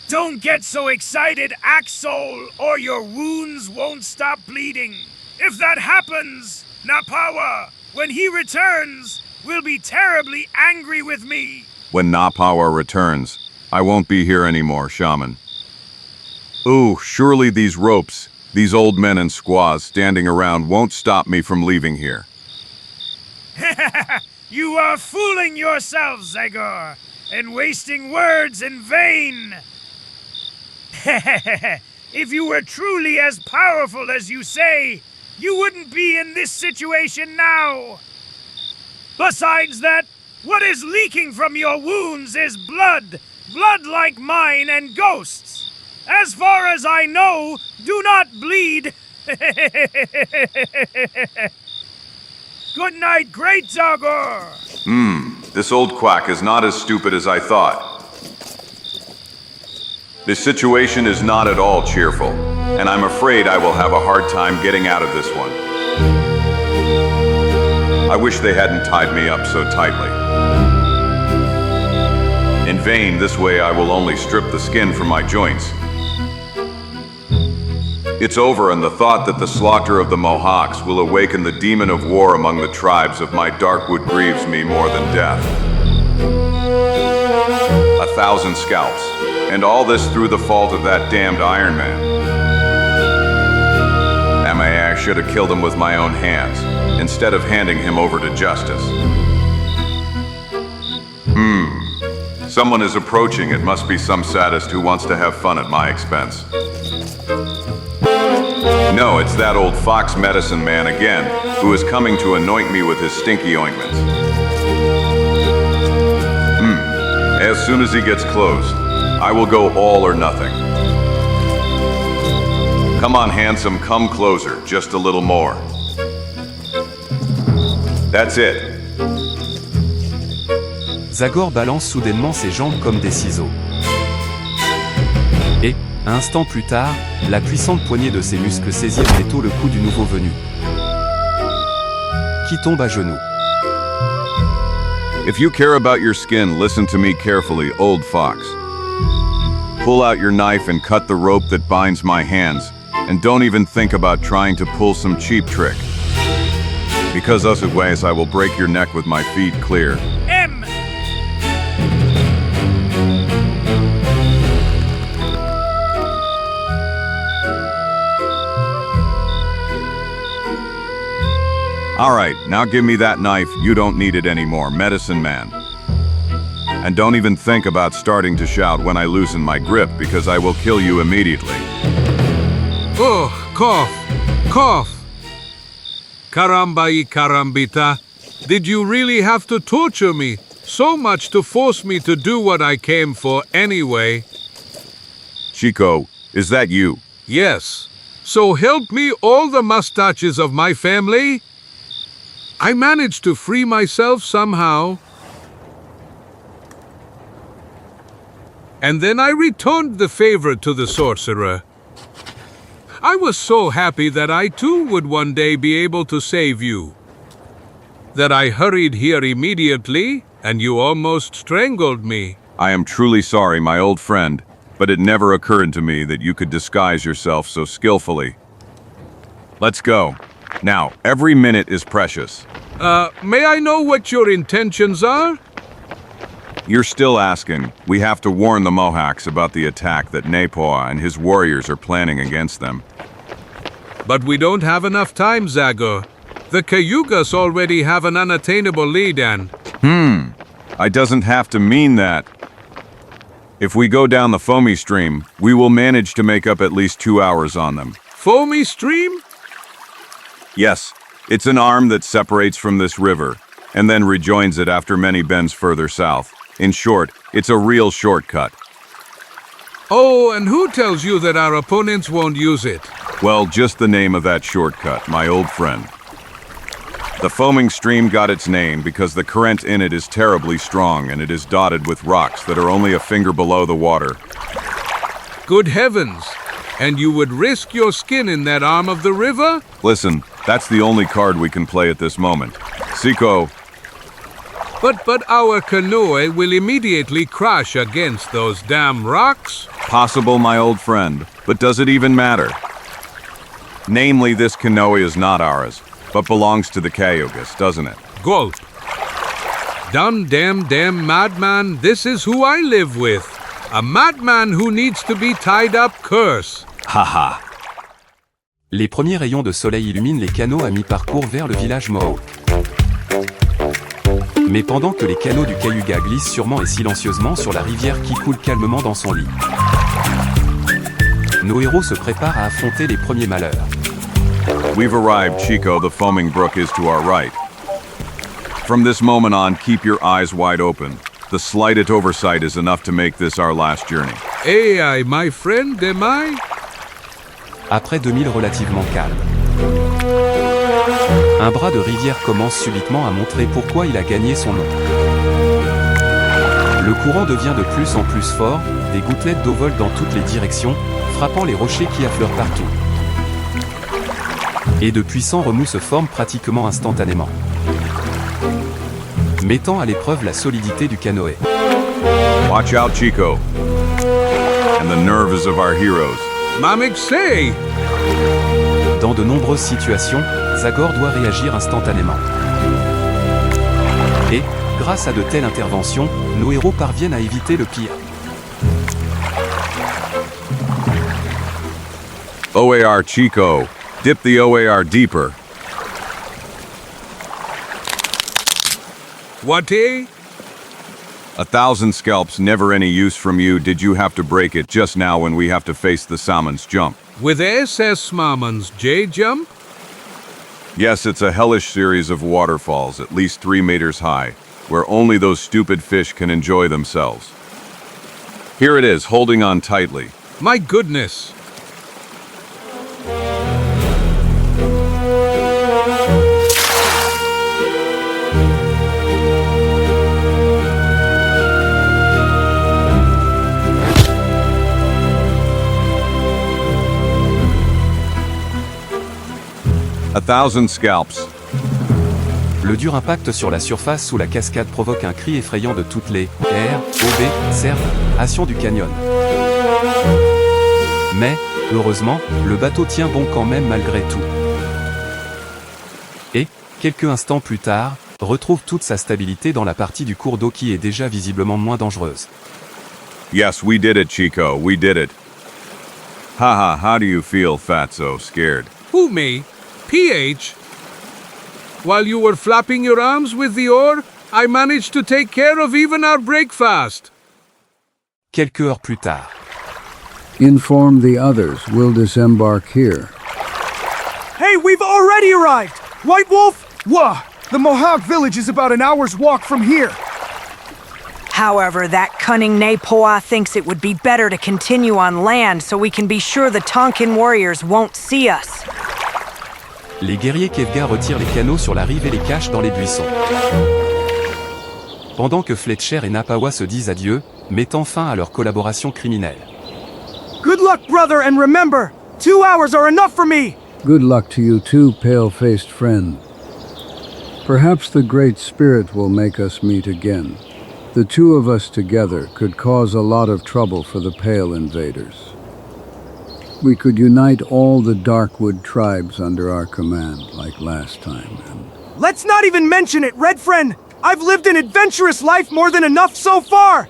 Don't get so excited, Axol, or your wounds won't stop bleeding. If that happens, Napawa, when he returns, will be terribly angry with me. When Napawa returns, I won't be here anymore, shaman. Ooh, surely these ropes, these old men and squaws standing around won't stop me from leaving here. You are fooling yourself, Zagor, and wasting words in vain. If you were truly as powerful as you say, you wouldn't be in this situation now. Besides that, what is leaking from your wounds is blood, blood like mine and ghosts. As far as I know, do not bleed. Good night, great Zagor. This old quack is not as stupid as I thought. This situation is not at all cheerful, and I'm afraid I will have a hard time getting out of this one. I wish they hadn't tied me up so tightly. In vain, this way I will only strip the skin from my joints. It's over, and the thought that the slaughter of the Mohawks will awaken the demon of war among the tribes of my Darkwood grieves me more than death. 1,000 scalps, and all this through the fault of that damned Iron Man. I should have killed him with my own hands, instead of handing him over to justice. Someone is approaching. It must be some sadist who wants to have fun at my expense. No, it's that old fox medicine man again, who is coming to anoint me with his stinky ointments. As soon as he gets close, I will go all or nothing. Come on, handsome, come closer, just a little more. That's it. Zagor balance soudainement ses jambes comme des ciseaux. Et, un instant plus tard, la puissante poignée de ses muscles saisit bientôt le cou du nouveau venu, qui tombe à genoux. If you care about your skin, listen to me carefully, old fox. Pull out your knife and cut the rope that binds my hands, and don't even think about trying to pull some cheap trick. Because otherwise I will break your neck with my feet clear. Alright, now give me that knife, you don't need it anymore, medicine man. And don't even think about starting to shout when I loosen my grip, because I will kill you immediately. Oh, cough, cough. Karambai Karambita, did you really have to torture me so much to force me to do what I came for anyway? Chico, is that you? Yes. So help me all the mustaches of my family? I managed to free myself somehow. And then I returned the favor to the sorcerer. I was so happy that I too would one day be able to save you, that I hurried here immediately, and you almost strangled me. I am truly sorry, my old friend, but it never occurred to me that you could disguise yourself so skillfully. Let's go. Now, every minute is precious. May I know what your intentions are? You're still asking. We have to warn the Mohawks about the attack that Napoa and his warriors are planning against them. But we don't have enough time, Zagor. The Cayugas already have an unattainable lead and... I doesn't have to mean that. If we go down the foamy stream, we will manage to make up at least 2 hours on them. Foamy stream? Yes, it's an arm that separates from this river, and then rejoins it after many bends further south. In short, it's a real shortcut. Oh, and who tells you that our opponents won't use it? Well, just the name of that shortcut, my old friend. The foaming stream got its name because the current in it is terribly strong, and it is dotted with rocks that are only a finger below the water. Good heavens! And you would risk your skin in that arm of the river? Listen, that's the only card we can play at this moment. Siko, But our canoe will immediately crash against those damn rocks. possible, my old friend, but does it even matter? Namely, this canoe is not ours, but belongs to the Cayugas, doesn't it? Gulp. Damn madman, this is who I live with. A madman who needs to be tied up, curse. Haha. Les premiers rayons de soleil illuminent les canots à mi-parcours vers le village NOUVEAU. Mais pendant que les canots du Cayuga glissent sûrement et silencieusement sur la rivière qui coule calmement dans son lit, nos héros se préparent à affronter les premiers malheurs. We've arrived, Chico. The foaming brook is to our right. From this moment on, keep your eyes wide open. The slightest oversight is enough to make this our last journey. AI, my friend, am I? Après 2000 relativement calmes, un bras de rivière commence subitement à montrer pourquoi il a gagné son nom. Le courant devient de plus en plus fort, des gouttelettes d'eau volent dans toutes les directions, frappant les rochers qui affleurent partout. Et de puissants remous se forment pratiquement instantanément, mettant à l'épreuve la solidité du canoë. Watch out, Chico. And the nerves of our heroes. Mamixé! Dans de nombreuses situations, Zagor doit réagir instantanément. Et, grâce à de telles interventions, nos héros parviennent à éviter le pire. OAR Chico. Dip the OAR deeper. What, eh? 1,000 scalps, never any use from you. Did you have to break it just now when we have to face the salmon's jump? With SS Marmon's J-jump? Yes, it's a hellish series of waterfalls, at least 3 meters high, where only those stupid fish can enjoy themselves. Here it is, holding on tightly. My goodness! A 1,000 scalps. Le dur impact sur la surface sous la cascade provoque un cri effrayant de toutes les observations du canyon. Mais, heureusement, le bateau tient bon quand même malgré tout. Et, quelques instants plus tard, retrouve toute sa stabilité dans la partie du cours d'eau qui est déjà visiblement moins dangereuse. Yes, we did it, Chico, we did it. Haha, how do you feel, Fatso? Scared? Who, me? PH? While you were flapping your arms with the oar, I managed to take care of even our breakfast. Quelques heures plus tard. Inform the others. We'll disembark here. Hey, we've already arrived! White Wolf? Wah! The Mohawk village is about an hour's walk from here. However, that cunning Nepoa thinks it would be better to continue on land so we can be sure the Tonkin warriors won't see us. Les guerriers Kevga retirent les canots sur la rive et les cachent dans les buissons. Pendant que Fletcher et Napawa se disent adieu, mettant fin à leur collaboration criminelle. Good luck, brother, and remember, 2 hours are enough for me! Good luck to you too, pale-faced friend. Perhaps the Great Spirit will make us meet again. The two of us together could cause a lot of trouble for the Pale invaders. We could unite all the Darkwood tribes under our command, like last time, and... Let's not even mention it, Red Friend! I've lived an adventurous life more than enough so far!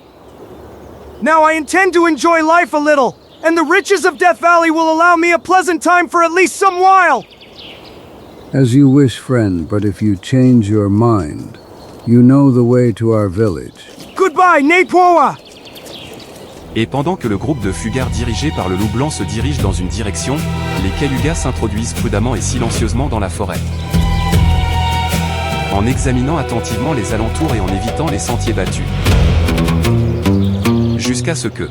Now I intend to enjoy life a little, and the riches of Death Valley will allow me a pleasant time for at least some while! As you wish, friend, but if you change your mind, you know the way to our village. Goodbye, Nepoa! Et pendant que le groupe de Fugards dirigé par le loup blanc se dirige dans une direction, les Cayugas s'introduisent prudemment et silencieusement dans la forêt. En examinant attentivement les alentours et en évitant les sentiers battus. Jusqu'à ce que...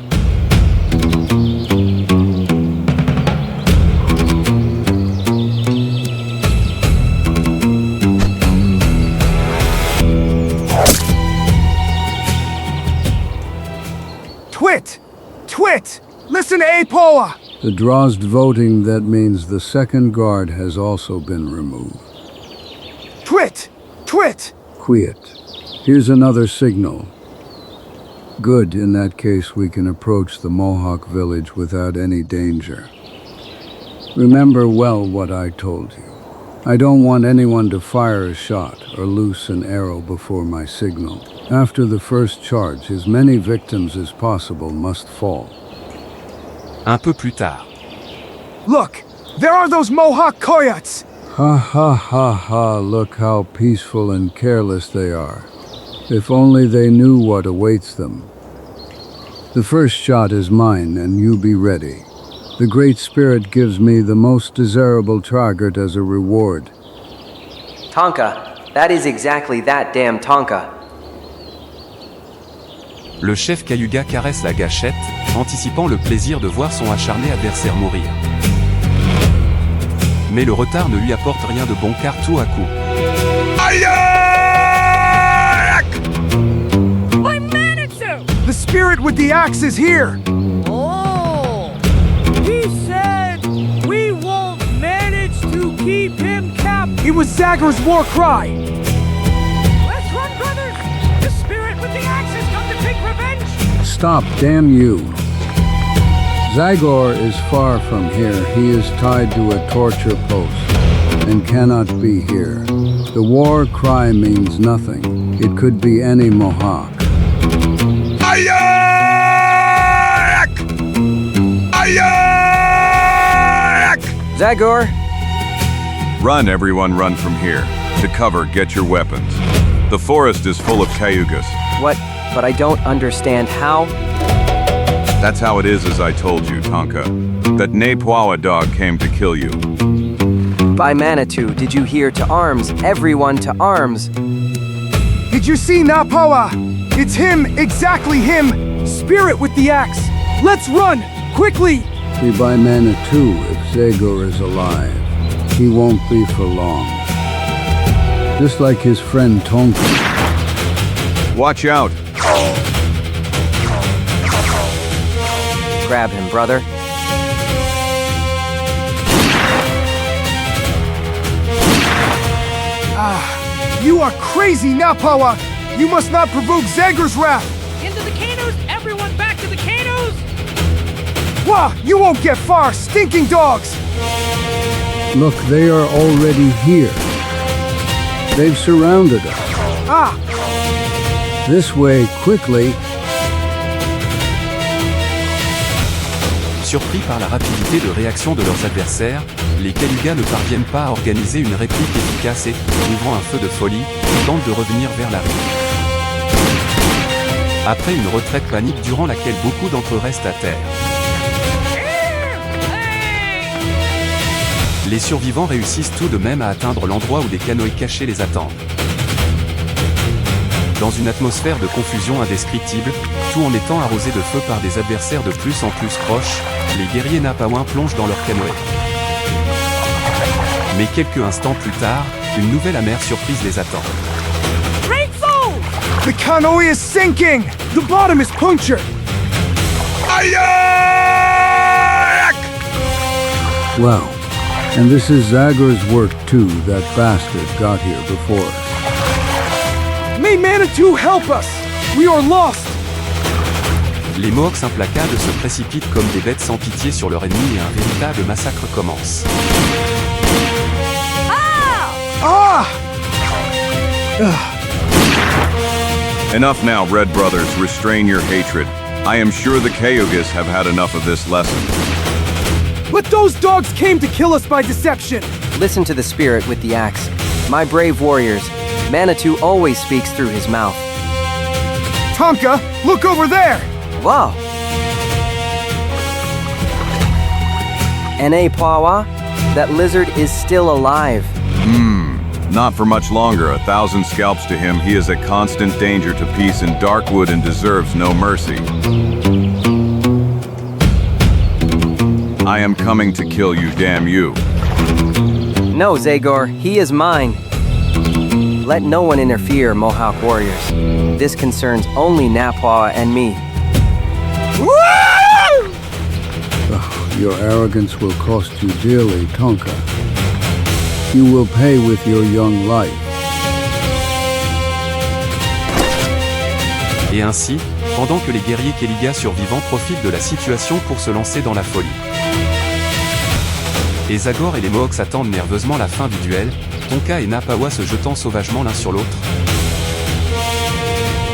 Twit! Listen to Apoa! The draw's voting, that means the second guard has also been removed. Twit! Twit! Quiet. Here's another signal. Good, in that case we can approach the Mohawk village without any danger. Remember well what I told you. I don't want anyone to fire a shot or loose an arrow before my signal. After the first charge, as many victims as possible must fall. Un peu plus tard. Look! There are those Mohawk coyotes! Ha ha ha ha, look how peaceful and careless they are. If only they knew what awaits them. The first shot is mine, and you be ready. The Great Spirit gives me the most desirable target as a reward. Tonka, that is exactly that damn Tonka. Le chef Cayuga caresse la gâchette, anticipant le plaisir de voir son acharné adversaire mourir. Mais le retard ne lui apporte rien de bon car tout à coup. The spirit with the axe is here! Oh! He said we won't manage to keep him captive. It was Zagor's war cry! Let's run, brothers! The spirit with the axe has come to take revenge! Stop, damn you! Zagor is far from here. He is tied to a torture post and cannot be here. The war cry means nothing. It could be any Mohawk. Zagor! Run, everyone, run from here. To cover, get your weapons. The forest is full of cayugas. What? But I don't understand how. That's how it is, as I told you, Tonka. That Napawa dog came to kill you. By Manitou, did you hear? To arms, everyone to arms. Did you see Napawa? It's him, exactly him! Spirit with the axe! Let's run! Quickly! See, by Manitou, if Zagor is alive, he won't be for long. Just like his friend Tonka. Watch out! Grab him, brother. You are crazy, Napawa! You must not provoke Zagor's wrath! Into the canoes! Everyone back to the canoes! Wah! You won't get far, stinking dogs! Look, they are already here. They've surrounded us. This way, quickly. Surpris par la rapidité de réaction de leurs adversaires, les Cayugas ne parviennent pas à organiser une réplique efficace et, ouvrant un feu de folie, tentent de revenir vers la rive. Après une retraite panique durant laquelle beaucoup d'entre eux restent à terre. Les survivants réussissent tout de même à atteindre l'endroit où des canoës cachés les attendent. Dans une atmosphère de confusion indescriptible, tout en étant arrosé de feu par des adversaires de plus en plus proches, les guerriers napawins plongent dans leur canoë. Mais quelques instants plus tard, une nouvelle amère surprise les attend. The canoe is sinking! The bottom is punctured! Wow. And this is Zagor's work too. That bastard got here before us. May Manitou help us! We are lost! Les Mohawks implacables se précipitent comme des bêtes sans pitié sur leur ennemi et un véritable massacre commence. Enough now, Red Brothers. Restrain your hatred. I am sure the Cayugas have had enough of this lesson. But those dogs came to kill us by deception! Listen to the spirit with the axe. My brave warriors, Manitou always speaks through his mouth. Tonka, look over there! Wow! Napawa, that lizard is still alive. Not for much longer. 1,000 scalps to him. He is a constant danger to peace in Darkwood and deserves no mercy. I am coming to kill you, damn you. No, Zagor, he is mine. Let no one interfere, Mohawk warriors. This concerns only Napawa and me. Your arrogance will cost you dearly, Tonka. You will pay with your young life. Et ainsi, pendant que les guerriers Kelliga survivants profitent de la situation pour se lancer dans la folie. Et Zagor et les MOUVEAUX attendent nerveusement la fin du duel, Tonka et Napawa se jetant sauvagement l'un sur l'autre.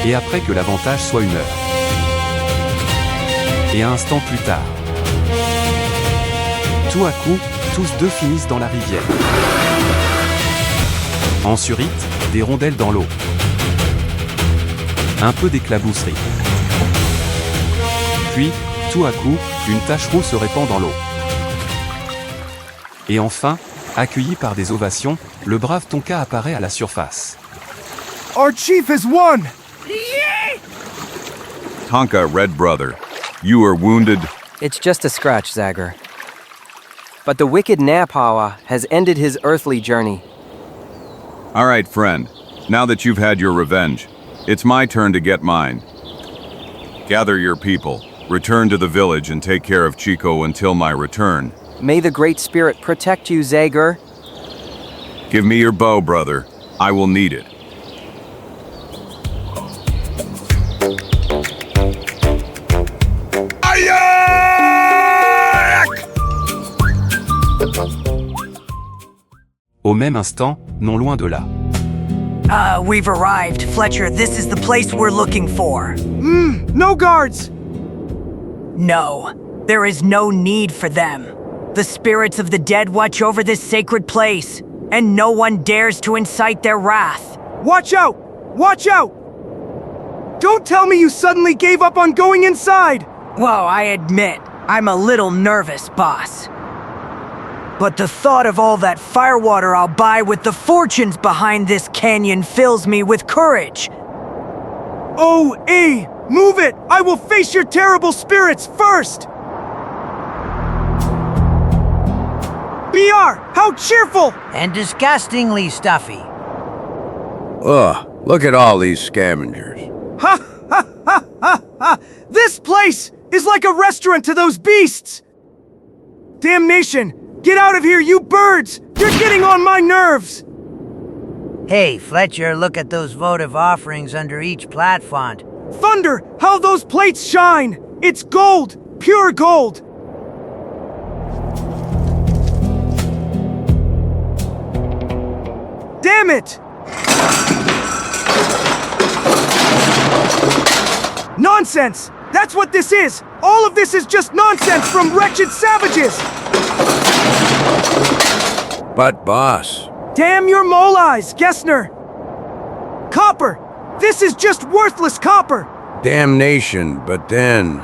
Et après que l'avantage soit 1 heure. Et un instant plus tard. Tout à coup, tous deux finissent dans la rivière. En surite, des rondelles dans l'eau. Un peu d'éclabousserie. Puis, tout à coup, une tache rouge se répand dans l'eau. Et enfin, accueilli par des ovations, le brave Tonka apparaît à la surface. Our chief has won! Tonka, Red Brother, you are wounded. It's just a scratch, Zagor. But the wicked Napawa has ended his earthly journey. All right, friend. Now that you've had your revenge, it's my turn to get mine. Gather your people, return to the village and take care of Chico until my return. May the Great Spirit protect you, Zagor. Give me your bow, brother. I will need it. Au même instant, non loin de là. We've arrived. Fletcher, this is the place we're looking for. No guards! No, there is no need for them. The spirits of the dead watch over this sacred place, and no one dares to incite their wrath. Watch out! Watch out! Don't tell me you suddenly gave up on going inside! Well, I admit, I'm a little nervous, boss. But the thought of all that firewater I'll buy with the fortunes behind this canyon fills me with courage. Oh, A! Move it! I will face your terrible spirits first! BR! How cheerful! And disgustingly stuffy. Ugh, look at all these scavengers. Ha ha ha ha ha! This place is like a restaurant to those beasts! Damnation! Get out of here, you birds! You're getting on my nerves! Hey, Fletcher, look at those votive offerings under each plat font. Thunder! How those plates shine! It's gold! Pure gold! Damn it! Nonsense! That's what this is! All of this is just nonsense from wretched savages! But, boss... Damn your mole eyes, Gessner! Copper! This is just worthless copper! Damnation, but then...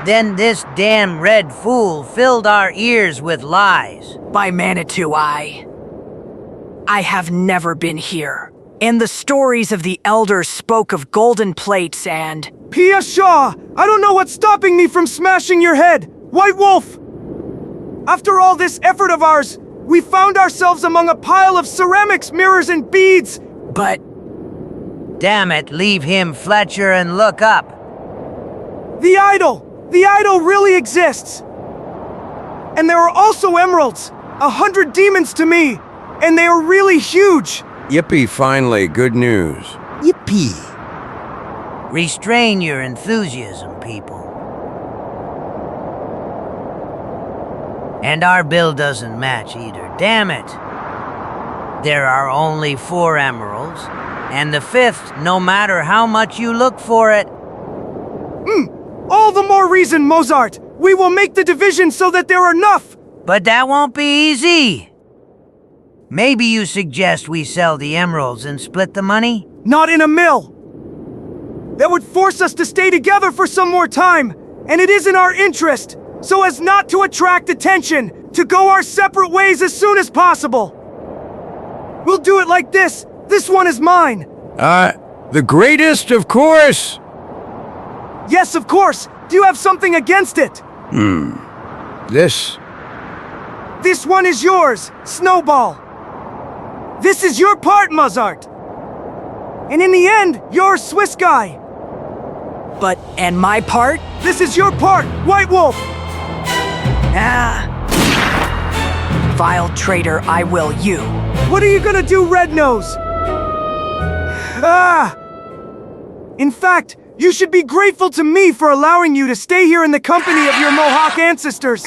Then this damn red fool filled our ears with lies. By Manitou, I have never been here. And the stories of the elders spoke of golden plates and... Pia Shaw! I don't know what's stopping me from smashing your head! White Wolf! After all this effort of ours, we found ourselves among a pile of ceramics, mirrors, and beads! But... Damn it, leave him, Fletcher, and look up. The idol! The idol really exists! And there are also emeralds! 100 demons to me! And they are really huge! Yippee, finally, good news. Yippee! Restrain your enthusiasm, people. And our bill doesn't match either, damn it! There are only 4 emeralds, and the 5th, no matter how much you look for it. All the more reason, Mozart! We will make the division so that there are enough! But that won't be easy! Maybe you suggest we sell the emeralds and split the money? Not in a mill! That would force us to stay together for some more time, and it is in our interest, so as not to attract attention, to go our separate ways as soon as possible. We'll do it like this. This one is mine. The greatest, of course! Yes, of course. Do you have something against it? This... This one is yours, Snowball. This is your part, Mozart. And in the end, you're Swiss guy. And my part? This is your part, White Wolf. Vile traitor, I will you. What are you gonna do, Red Nose? In fact, you should be grateful to me for allowing you to stay here in the company of your Mohawk ancestors.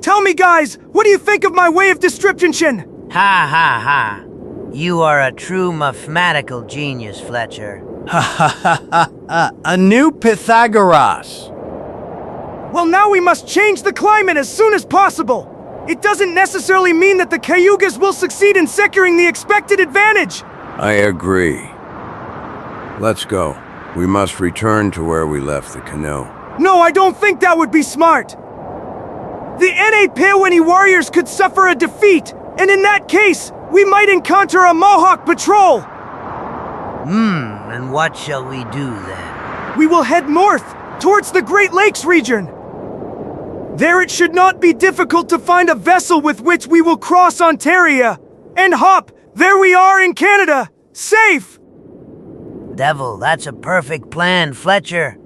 Tell me, guys, what do you think of my way of description? Ha ha ha. You are a true mathematical genius, Fletcher. Ha ha ha ha. A new Pythagoras. Well, now we must change the climate as soon as possible. It doesn't necessarily mean that the Cayugas will succeed in securing the expected advantage. I agree. Let's go. We must return to where we left the canoe. No, I don't think that would be smart. The NOUVEAU warriors could suffer a defeat, and in that case, we might encounter a Mohawk patrol. And what shall we do then? We will head north, towards the Great Lakes region. There it should not be difficult to find a vessel with which we will cross Ontario. And hop, there we are in Canada, safe! Devil, that's a perfect plan, Fletcher.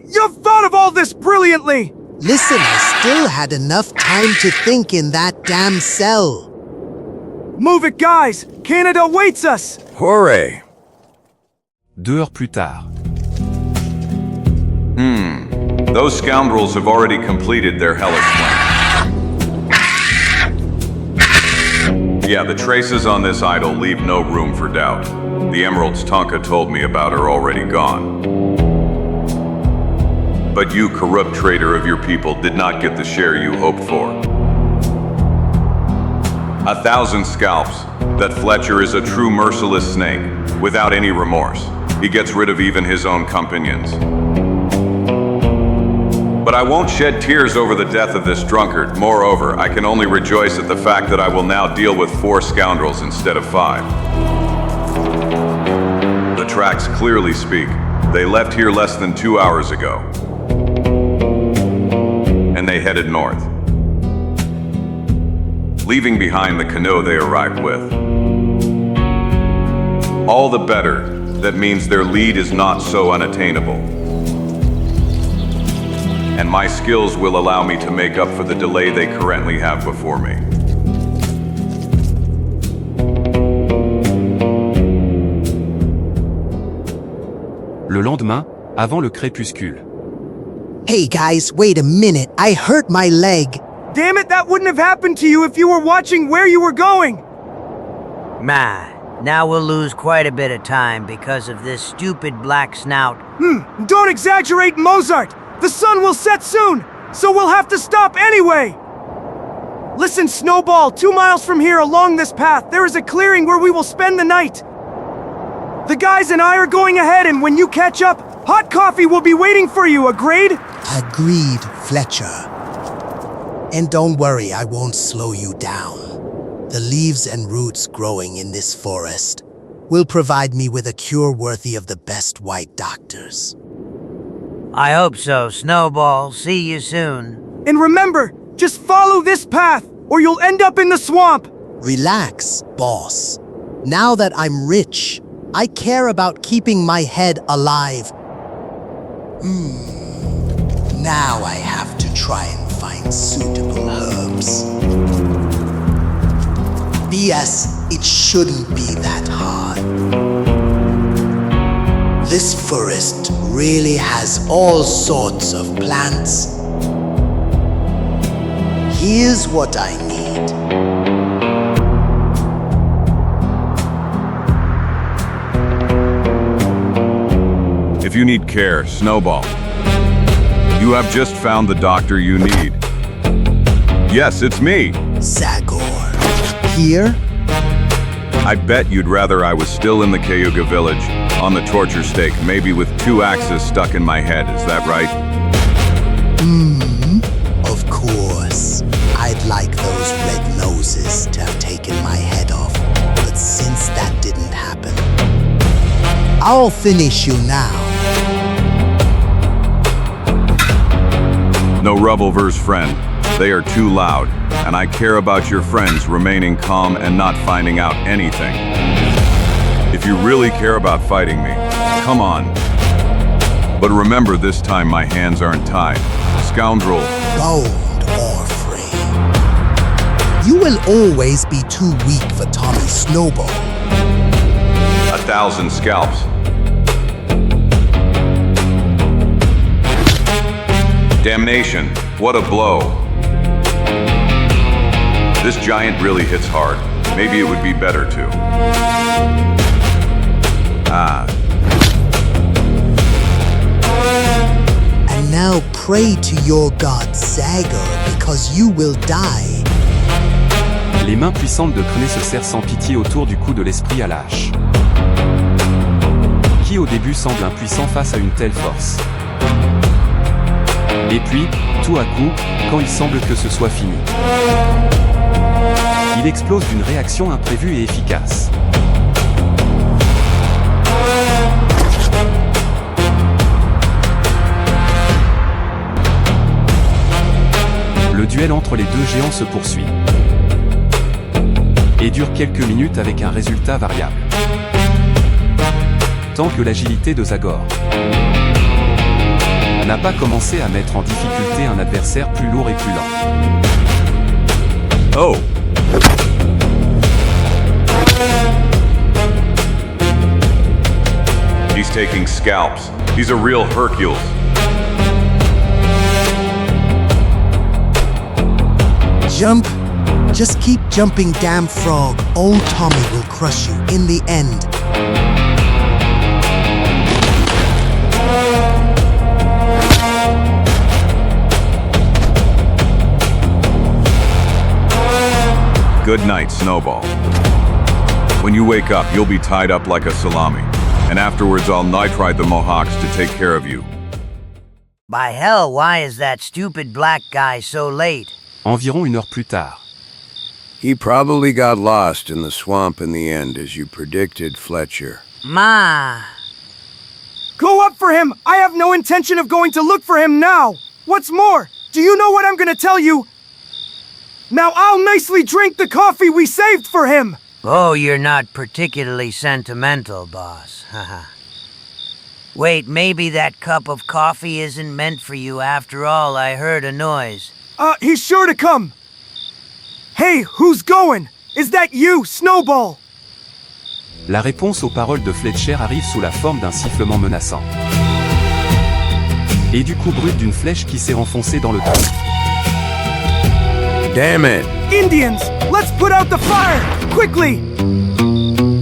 You've thought of all this brilliantly! Listen, I still had enough time to think in that damn cell. Move it, guys! Canada waits us! Hooray! 2 heures plus tard. Those scoundrels have already completed their hellish plan. Yeah, the traces on this idol leave no room for doubt. The emeralds Tonka told me about are already gone. But you, corrupt traitor of your people, did not get the share you hoped for. 1,000 scalps. That Fletcher is a true merciless snake, without any remorse. He gets rid of even his own companions. But I won't shed tears over the death of this drunkard. Moreover, I can only rejoice at the fact that I will now deal with 4 scoundrels instead of 5. The tracks clearly speak. They left here less than 2 hours ago. And they headed north, leaving behind the canoe they arrived with. All the better. That means their lead is not so unattainable. And my skills will allow me to make up for the delay they currently have before me. Le lendemain, avant le crépuscule. Hey guys, wait a minute. I hurt my leg. Damn it, that wouldn't have happened to you if you were watching where you were going. Now we'll lose quite a bit of time because of this stupid black snout. Don't exaggerate, Mozart. The sun will set soon, so we'll have to stop anyway. Listen, Snowball, 2 miles from here along this path, there is a clearing where we will spend the night. The guys and I are going ahead, and when you catch up, hot coffee will be waiting for you, agreed? Agreed, Fletcher. And don't worry, I won't slow you down. The leaves and roots growing in this forest will provide me with a cure worthy of the best white doctors. I hope so, Snowball. See you soon. And remember, just follow this path, or you'll end up in the swamp. Relax, boss. Now that I'm rich, I care about keeping my head alive. Now I have to try and find suitable herbs. P.S. It shouldn't be that hard. This forest really has all sorts of plants. Here's what I need. If you need care, Snowball, you have just found the doctor you need. Yes, it's me. Zagor. Here? I bet you'd rather I was still in the Cayuga village, on the torture stake, maybe with 2 axes stuck in my head, is that right? Of course. I'd like those red noses to have taken my head off, but since that didn't happen, I'll finish you now. No Rubblever's friend. They are too loud, and I care about your friends remaining calm and not finding out anything. If you really care about fighting me, come on. But remember, this time my hands aren't tied. Scoundrel. Gold or free. You will always be too weak for Tommy Snowball. 1,000 scalps. Damnation, what a blow. This giant really hits hard. Maybe it would be better to. And now pray to your god Zagor, because you will die. Les mains puissantes de Crné se serrent sans pitié autour du cou de l'esprit à la hache. Qui au début semble impuissant face à une telle force. Et puis, tout à coup, quand il semble que ce soit fini, il explose d'une réaction imprévue et efficace. Le duel entre les deux géants se poursuit et dure quelques minutes avec un résultat variable. Tant que l'agilité de Zagor n'a pas commencé à mettre en difficulté un adversaire plus lourd et plus lent. Oh! He's taking scalps. He's a real Hercules. Jump. Just keep jumping, damn frog. Old Tommy will crush you in the end. Good night, Snowball. When you wake up, you'll be tied up like a salami. And afterwards, I'll nitride the Mohawks to take care of you. By hell, why is that stupid black guy so late? Environ 1 heure plus tard. He probably got lost in the swamp in the end, as you predicted, Fletcher. Ma. Go up for him! I have no intention of going to look for him now! What's more, do you know what I'm gonna tell you? Now I'll nicely drink the coffee we saved for him! Oh, you're not particularly sentimental, boss. Haha. Wait, maybe that cup of coffee isn't meant for you after all. I heard a noise. He's sure to come. Hey, who's going? Is that you, Snowball? La réponse aux paroles de Fletcher arrive sous la forme d'un sifflement menaçant. Et du coup brut d'une flèche qui s'est enfoncée dans le trou. Damn it! Indians, let's put out the fire! Quickly!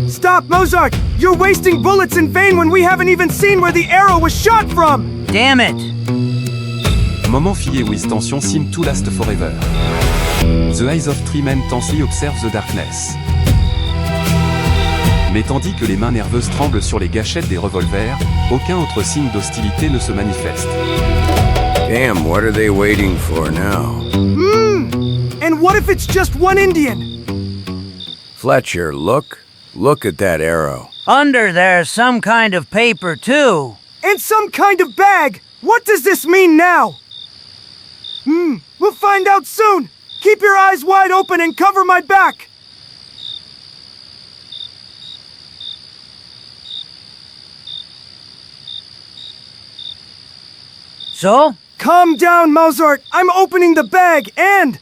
Stop, Mozart! You're wasting bullets in vain when we haven't even seen where the arrow was shot from! Damn it! Moment FUYARDS tension seem to last forever. The eyes of 3 men tensely observe the darkness. Mais tandis que les mains nerveuses tremblent sur les gâchettes des revolvers, aucun autre signe d'hostilité ne se manifeste. Damn, what are they waiting for now? And what if it's just one Indian? Fletcher, look. Look at that arrow. Under there's some kind of paper, too. And some kind of bag! What does this mean now? We'll find out soon! Keep your eyes wide open and cover my back! So? Calm down, Mozart! I'm opening the bag, and...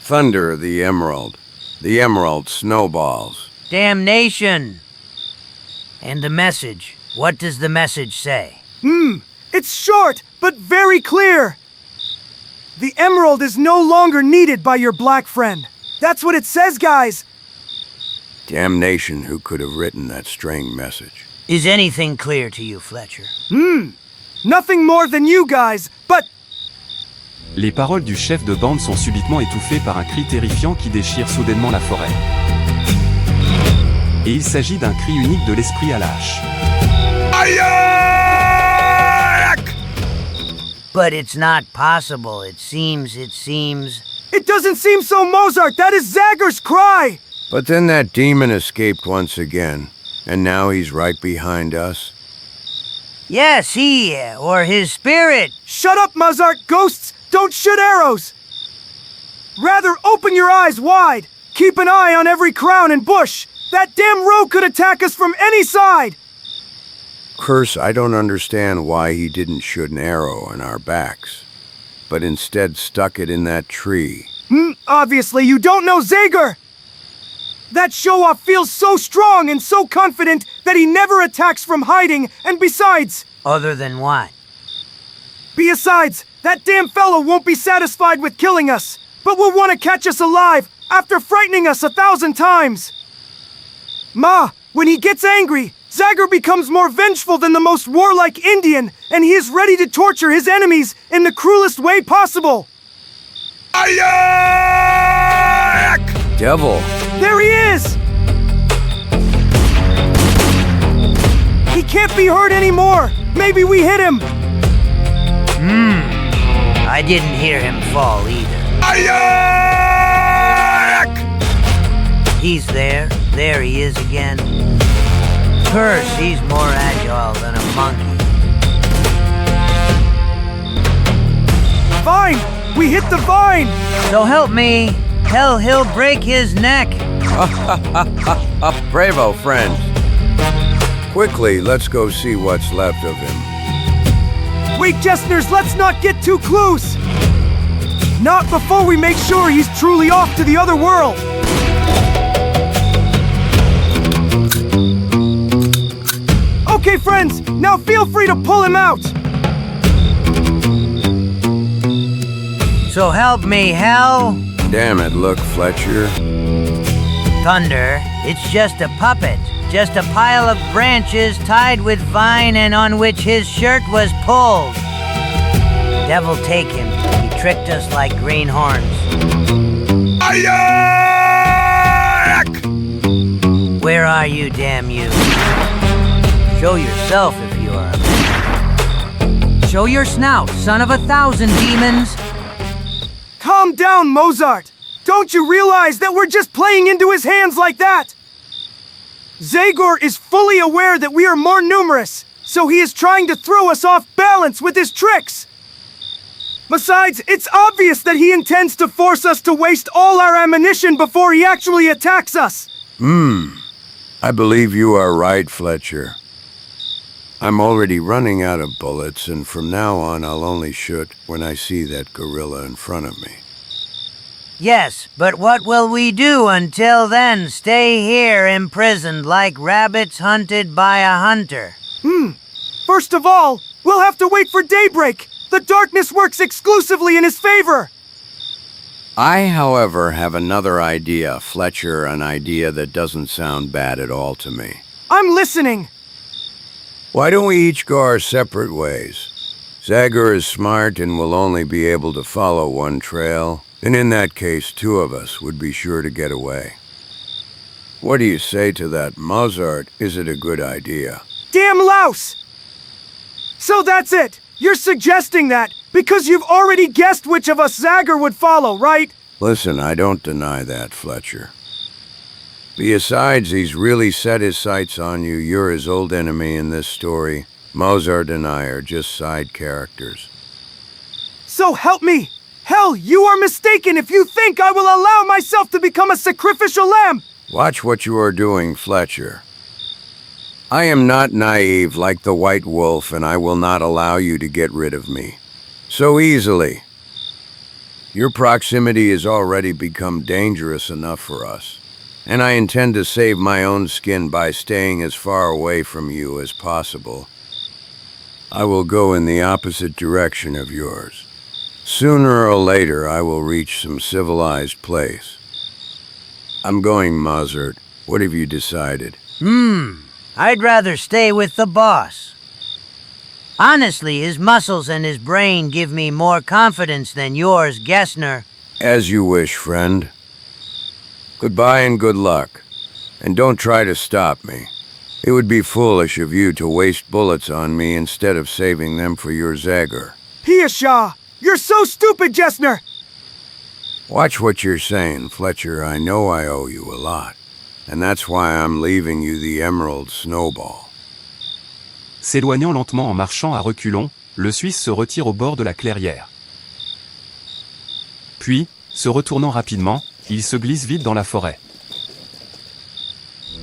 Thunder, the emerald. The emerald snowballs. Damnation! And the message. What does the message say? It's short, but very clear. The emerald is no longer needed by your black friend. That's what it says, guys. Damnation, who could have written that strange message? Is anything clear to you, Fletcher? Nothing more than you guys, but... Les paroles du chef de bande sont subitement étouffées par un cri terrifiant qui déchire soudainement la forêt. Et il s'agit d'un cri unique de l'esprit à la hache. But it's not possible. It seems... It doesn't seem so, Mozart! That is Zagor's cry! But then that demon escaped once again, and now he's right behind us. Yes, or his spirit. Shut up, Mozart! Ghosts don't shoot arrows! Rather, open your eyes wide! Keep an eye on every crown and bush! That damn rogue could attack us from any side! Curse, I don't understand why he didn't shoot an arrow in our backs, but instead stuck it in that tree. Obviously, you don't know Zagor! That show-off feels so strong and so confident that he never attacks from hiding, and besides... Other than what? Besides, that damn fellow won't be satisfied with killing us, but will want to catch us alive after frightening us 1,000 times. Ma, when he gets angry, Zagor becomes more vengeful than the most warlike Indian, and he is ready to torture his enemies in the cruelest way possible. Devil! There he is! He can't be hurt anymore! Maybe we hit him! I didn't hear him fall either. He's there. There he is again. Curse, he's more agile than a monkey. Vine! We hit the vine! So help me. Hell, he'll break his neck. Bravo, friends. Quickly, let's go see what's left of him. Wait, Jesters, let's not get too close! Not before we make sure he's truly off to the other world! Okay, friends, now feel free to pull him out! So help me, hell! Damn it, look, Fletcher. Thunder, it's just a puppet. Just a pile of branches tied with vine and on which his shirt was pulled. Devil take him. He tricked us like greenhorns. Where are you, damn you? Show yourself if you are a man. Show your snout, son of 1,000 demons. Calm down, Mozart! Don't you realize that we're just playing into his hands like that? Zagor is fully aware that we are more numerous, so he is trying to throw us off balance with his tricks! Besides, it's obvious that he intends to force us to waste all our ammunition before he actually attacks us! I believe you are right, Fletcher. I'm already running out of bullets, and from now on I'll only shoot when I see that gorilla in front of me. Yes, but what will we do until then? Stay here imprisoned like rabbits hunted by a hunter. First of all, we'll have to wait for daybreak! The darkness works exclusively in his favor! I, however, have another idea, Fletcher, an idea that doesn't sound bad at all to me. I'm listening! Why don't we each go our separate ways? Zagor is smart and will only be able to follow one trail, and in that case, two of us would be sure to get away. What do you say to that, Mozart? Is it a good idea? Damn louse! So that's it! You're suggesting that because you've already guessed which of us Zagor would follow, right? Listen, I don't deny that, Fletcher. Besides, he's really set his sights on you. You're his old enemy in this story. Mozart and I are just side characters. So help me! Hell, you are mistaken if you think I will allow myself to become a sacrificial lamb! Watch what you are doing, Fletcher. I am not naive like the White Wolf, and I will not allow you to get rid of me so easily. Your proximity has already become dangerous enough for us, and I intend to save my own skin by staying as far away from you as possible. I will go in the opposite direction of yours. Sooner or later, I will reach some civilized place. I'm going, Mozart. What have you decided? I'd rather stay with the boss. Honestly, his muscles and his brain give me more confidence than yours, Gessner. As you wish, friend. Goodbye and good luck. And don't try to stop me. It would be foolish of you to waste bullets on me instead of saving them for your Zagor. Piashaw! You're so stupid, Gessner! Watch what you're saying, Fletcher. I know I owe you a lot. And that's why I'm leaving you the Emerald Snowball. S'éloignant lentement en marchant à reculons, le Suisse se retire au bord de la clairière. Puis, se retournant rapidement, il se glisse vite dans la forêt.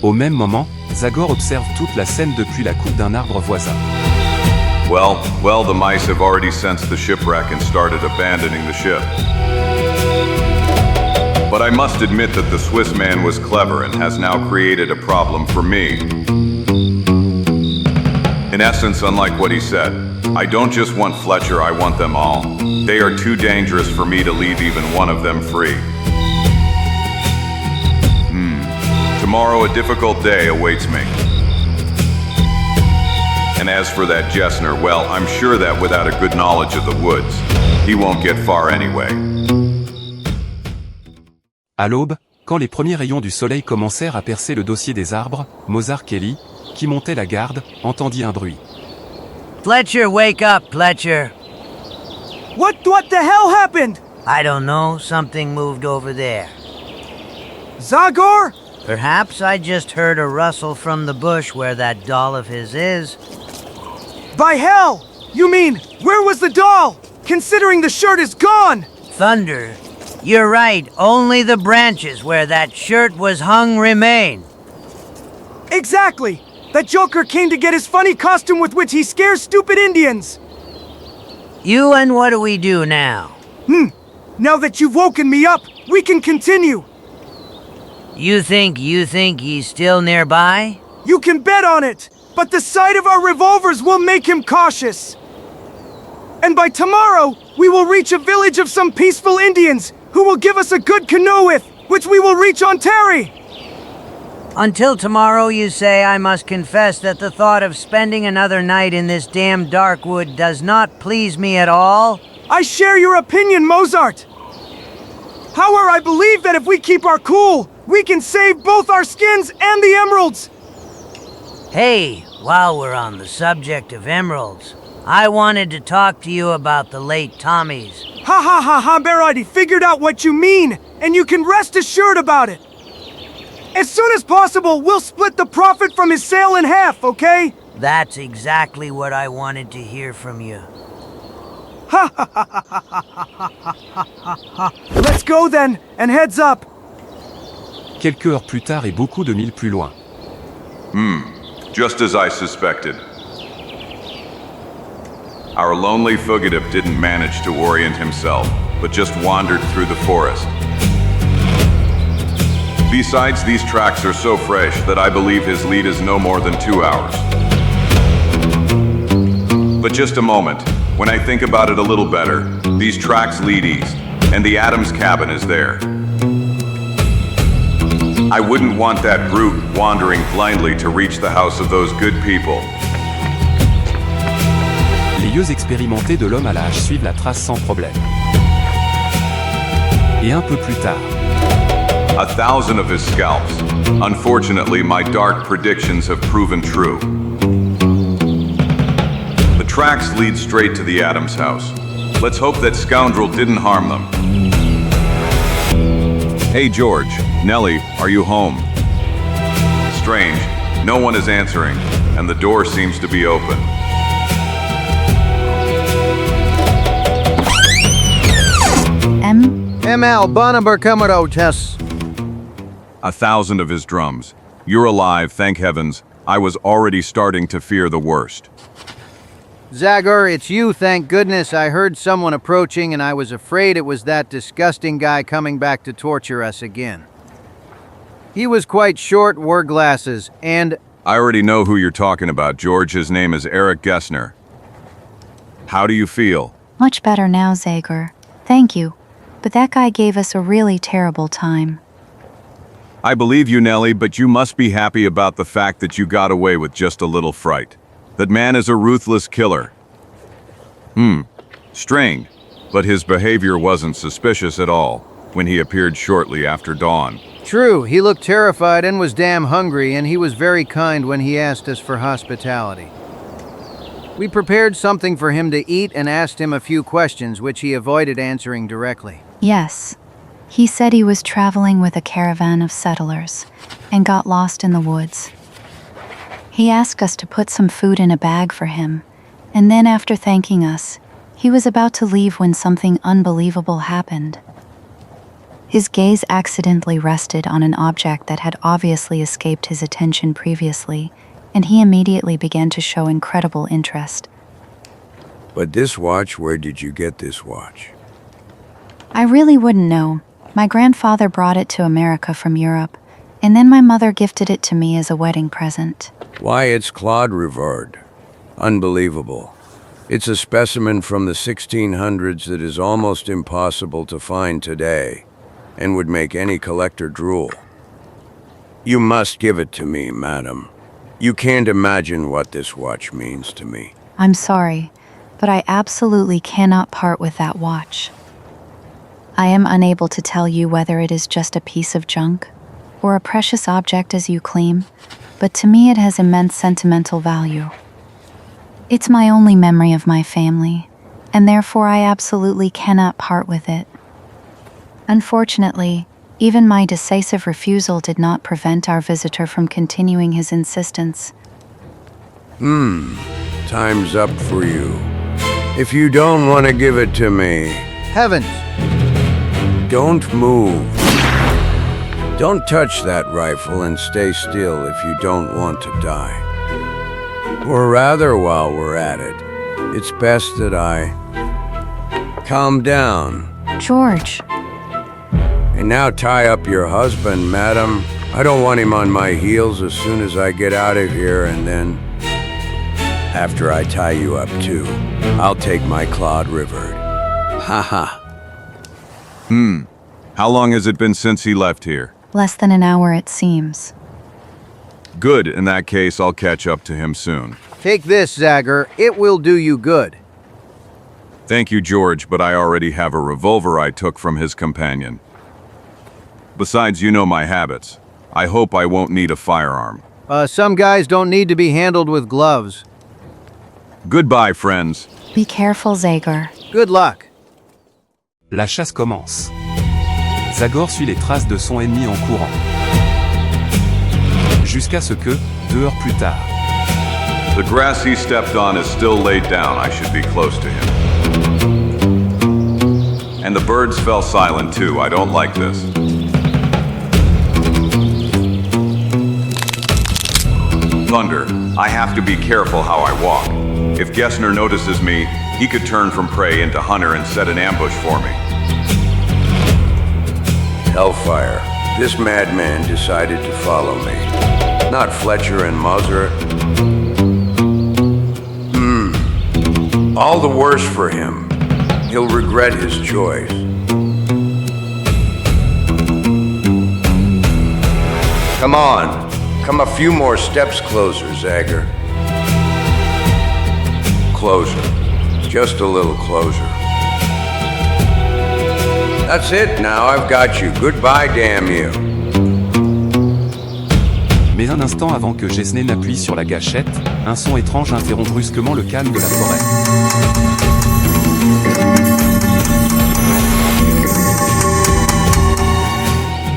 Au même moment, Zagor observe toute la scène depuis la coupe d'un arbre voisin. Well, the mice have already sensed the shipwreck and started abandoning the ship. But I must admit that the Swiss man was clever and has now created a problem for me. In essence, unlike what he said, I don't just want Fletcher, I want them all. They are too dangerous for me to leave even one of them free. Tomorrow a difficult day awaits me. And as for that Gessner, well, I'm sure that without a good knowledge of the woods, he won't get far anyway. À l'aube, quand les premiers rayons du soleil commencèrent à percer le dossier des arbres, Mozart Kelly, qui montait la garde, entendit un bruit. Fletcher, wake up, Fletcher. What the hell happened? I don't know, something moved over there. Zagor? Perhaps I just heard a rustle from the bush where that doll of his is. By hell! You mean, where was the doll? Considering the shirt is gone! Thunder. You're right, only the branches where that shirt was hung remain. Exactly! That joker came to get his funny costume with which he scares stupid Indians! You and what do we do now? Now that you've woken me up, we can continue! You think he's still nearby? You can bet on it! But the sight of our revolvers will make him cautious! And by tomorrow, we will reach a village of some peaceful Indians who will give us a good canoe with, which we will reach on Terry! Until tomorrow, you say, I must confess that the thought of spending another night in this damn dark wood does not please me at all. I share your opinion, Mozart! However, I believe that if we keep our cool, we can save both our skins and the emeralds! Hey, while we're on the subject of emeralds, I wanted to talk to you about the late Tommy's. Ha, I already figured out what you mean, and you can rest assured about it. As soon as possible, we'll split the profit from his sale in half, okay? That's exactly what I wanted to hear from you. Let's go then, and heads up. Quelques heures plus tard et beaucoup de milles plus loin. Just as I suspected. Our lonely fugitive didn't manage to orient himself, but just wandered through the forest. Besides, these tracks are so fresh that I believe his lead is no more than 2 hours. But just a moment. When I think about it a little better, these tracks lead east, and the Adams cabin is there. I wouldn't want that brute wandering blindly to reach the house of those good people. Les yeux expérimentés de l'homme à la hache suivent la trace sans problème. Et un peu plus tard. 1,000 of his scalps. Unfortunately, my dark predictions have proven true. The tracks lead straight to the Adams house. Let's hope that scoundrel didn't harm them. Hey George, Nellie, are you home? Strange, no one is answering, and the door seems to be open. ML Bonaber Comodotes. 1,000 of his drums. You're alive, thank heavens. I was already starting to fear the worst. Zagor, it's you, thank goodness. I heard someone approaching and I was afraid it was that disgusting guy coming back to torture us again. He was quite short, wore glasses, and... I already know who you're talking about, George. His name is Eric Gessner. How do you feel? Much better now, Zagor. Thank you. But that guy gave us a really terrible time. I believe you, Nellie, but you must be happy about the fact that you got away with just a little fright. That man is a ruthless killer. Strange, but his behavior wasn't suspicious at all when he appeared shortly after dawn. True, he looked terrified and was damn hungry, and he was very kind when he asked us for hospitality. We prepared something for him to eat and asked him a few questions, which he avoided answering directly. Yes. He said he was traveling with a caravan of settlers and got lost in the woods. He asked us to put some food in a bag for him, and then after thanking us, he was about to leave when something unbelievable happened. His gaze accidentally rested on an object that had obviously escaped his attention previously, and he immediately began to show incredible interest. But this watch, where did you get this watch? I really wouldn't know. My grandfather brought it to America from Europe, and then my mother gifted it to me as a wedding present. Why, it's Claude Rivard. Unbelievable. It's a specimen from the 1600s that is almost impossible to find today, and would make any collector drool. You must give it to me, madam. You can't imagine what this watch means to me. I'm sorry, but I absolutely cannot part with that watch. I am unable to tell you whether it is just a piece of junk, or a precious object as you claim, but to me it has immense sentimental value. It's my only memory of my family, and therefore I absolutely cannot part with it. Unfortunately, even my decisive refusal did not prevent our visitor from continuing his insistence. Time's up for you. If you don't want to give it to me... Heavens! Don't move. Don't touch that rifle and stay still if you don't want to die. Or rather, while we're at it, it's best that I... calm down. George. And now tie up your husband, madam. I don't want him on my heels as soon as I get out of here, and then... after I tie you up too, I'll take my Claude Rivard. Ha. How long has it been since he left here? Less than an hour, it seems. Good, in that case, I'll catch up to him soon. Take this, Zagor. It will do you good. Thank you, George, but I already have a revolver I took from his companion. Besides, you know my habits. I hope I won't need a firearm. Some guys don't need to be handled with gloves. Goodbye, friends. Be careful, Zagor. Good luck. La chasse commence. Zagor suit les traces de son ennemi en courant. Jusqu'à ce que, 2 heures plus tard. The grass he stepped on is still laid down. I should be close to him. And the birds fell silent too. I don't like this. Thunder. I have to be careful how I walk. If Gessner notices me, he could turn from prey into hunter and set an ambush for me. Hellfire. This madman decided to follow me. Not Fletcher and Mauseret. All the worse for him. He'll regret his choice. Come on. Come a few more steps closer, Zagor. Closer. Just a little closer. That's it now, I've got you. Goodbye, damn you. Mais un instant avant que Gessner n'appuie sur la gâchette, un son étrange interrompt brusquement le calme de la forêt.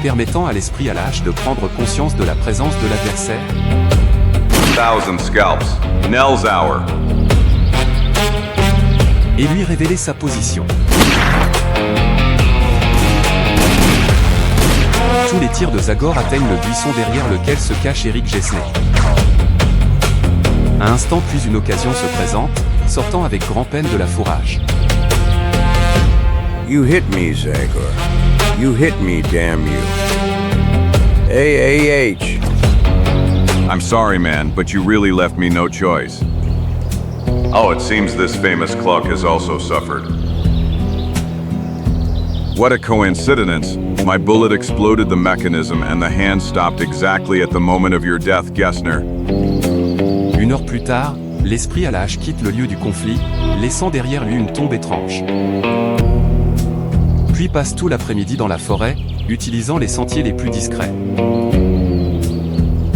Permettant à l'esprit à la hache de prendre conscience de la présence de l'adversaire. 1,000 scalps. Nell's hour. Et lui révéler sa position. Tous les tirs de Zagor atteignent le buisson derrière lequel se cache Eric Gessner. Un instant puis une occasion se présente, sortant avec grand-peine de la fourrage. You hit me, Zagor. You hit me, damn you. AAH. I'm sorry, man, but you really left me no choice. Oh, it seems this famous clock has also suffered. What a coincidence. My bullet exploded the mechanism and the hand stopped exactly at the moment of your death, Gessner. 1 heure plus tard, l'esprit à la hache quitte le lieu du conflit, laissant derrière lui une tombe étrange. Puis passe tout l'après-midi dans la forêt, utilisant les sentiers les plus discrets.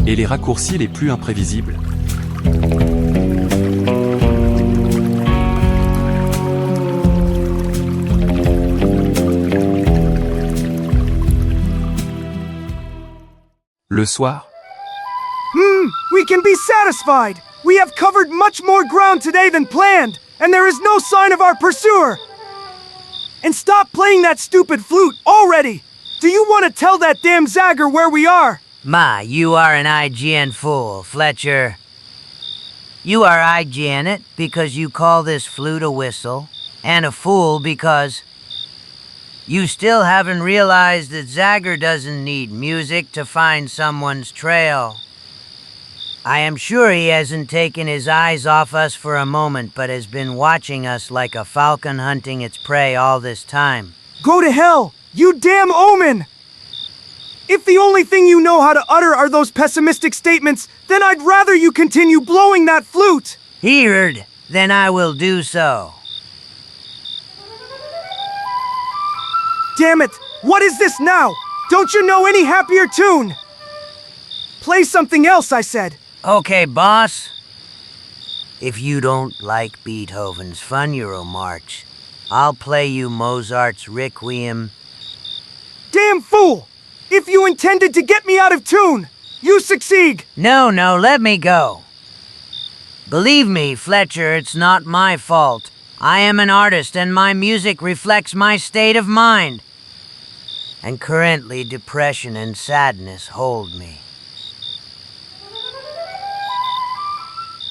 Et les raccourcis les plus imprévisibles. Le soir. We can be satisfied. We have covered much more ground today than planned, and there is no sign of our pursuer. And stop playing that stupid flute already. Do you want to tell that damn Zagor where we are? Ma, you are an IGN fool, Fletcher. You are IGN it because you call this flute a whistle, and a fool because you still haven't realized that Zagor doesn't need music to find someone's trail. I am sure he hasn't taken his eyes off us for a moment, but has been watching us like a falcon hunting its prey all this time. Go to hell, you damn omen! If the only thing you know how to utter are those pessimistic statements, then I'd rather you continue blowing that flute! Heard, then I will do so. Damn it! What is this now? Don't you know any happier tune? Play something else, I said. Okay, boss. If you don't like Beethoven's Funeral March, I'll play you Mozart's Requiem. Damn fool! If you intended to get me out of tune, you succeed! No, let me go. Believe me, Fletcher, it's not my fault. I am an artist and my music reflects my state of mind. And currently depression and sadness hold me.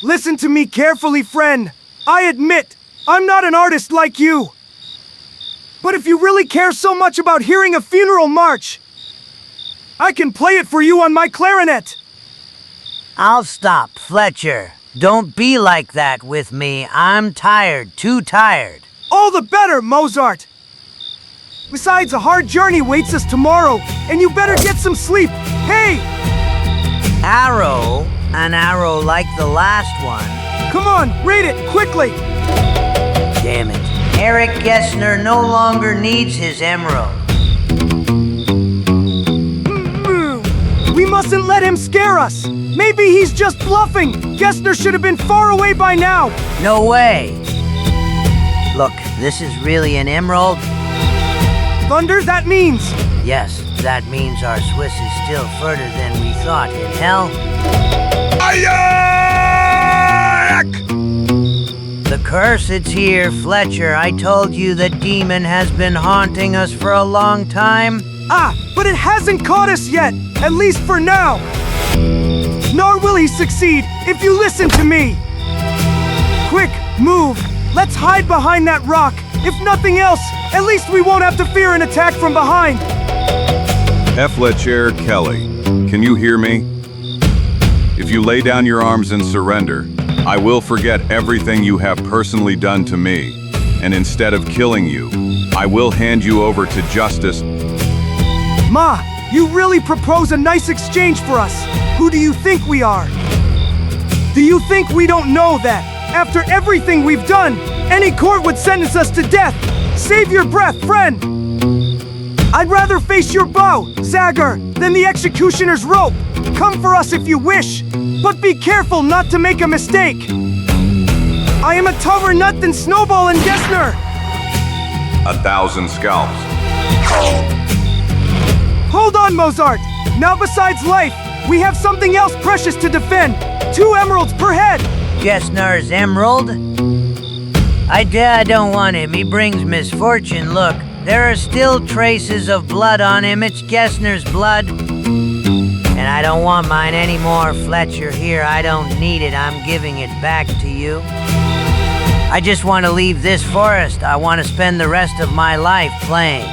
Listen to me carefully, friend. I admit, I'm not an artist like you. But if you really care so much about hearing a funeral march, I can play it for you on my clarinet. I'll stop, Fletcher. Don't be like that with me. I'm tired, too tired. All the better, Mozart. Besides, a hard journey waits us tomorrow, and you better get some sleep. Hey! Arrow? An arrow like the last one? Come on, read it, quickly! Damn it. Eric Gessner no longer needs his emerald. We mustn't let him scare us. Maybe he's just bluffing. Gessner should have been far away by now. No way. Look, this is really an emerald. Thunder, that means? Yes, that means our Swiss is still further than we thought in hell. The curse, it's here, Fletcher. I told you the demon has been haunting us for a long time. Ah, but it hasn't caught us yet, at least for now. Nor will he succeed if you listen to me. Quick, move. Let's hide behind that rock. If nothing else, at least we won't have to fear an attack from behind. Fletcher Kelly, can you hear me? If you lay down your arms and surrender, I will forget everything you have personally done to me, and instead of killing you, I will hand you over to justice. Ma, you really propose a nice exchange for us. Who do you think we are? Do you think we don't know that, after everything we've done, any court would sentence us to death? Save your breath, friend! I'd rather face your bow, Zagor, than the executioner's rope. Come for us if you wish, but be careful not to make a mistake. I am a tougher nut than Snowball and Gessner. 1,000 scalps. Hold on, Mozart. Now besides life, we have something else precious to defend. 2 emeralds per head. Gessner's emerald? I don't want him. He brings misfortune. Look, there are still traces of blood on him. It's Gessner's blood. And I don't want mine anymore, Fletcher. Here, I don't need it. I'm giving it back to you. I just want to leave this forest. I want to spend the rest of my life playing.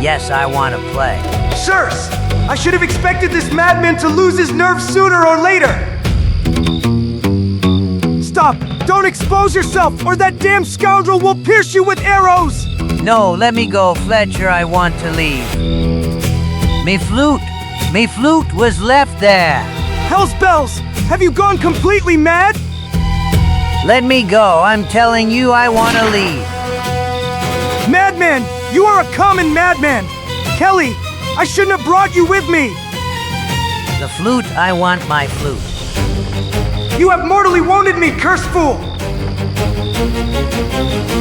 Yes, I want to play. Sirs, I should have expected this madman to lose his nerve sooner or later. Stop! Don't expose yourself, or that damn scoundrel will pierce you with arrows! No, let me go, Fletcher. I want to leave. Me flute was left there. Hell's bells! Have you gone completely mad? Let me go. I'm telling you, I want to leave. Madman! You are a common madman! Kelly, I shouldn't have brought you with me! The flute, I want my flute. You have mortally wounded me, cursed fool!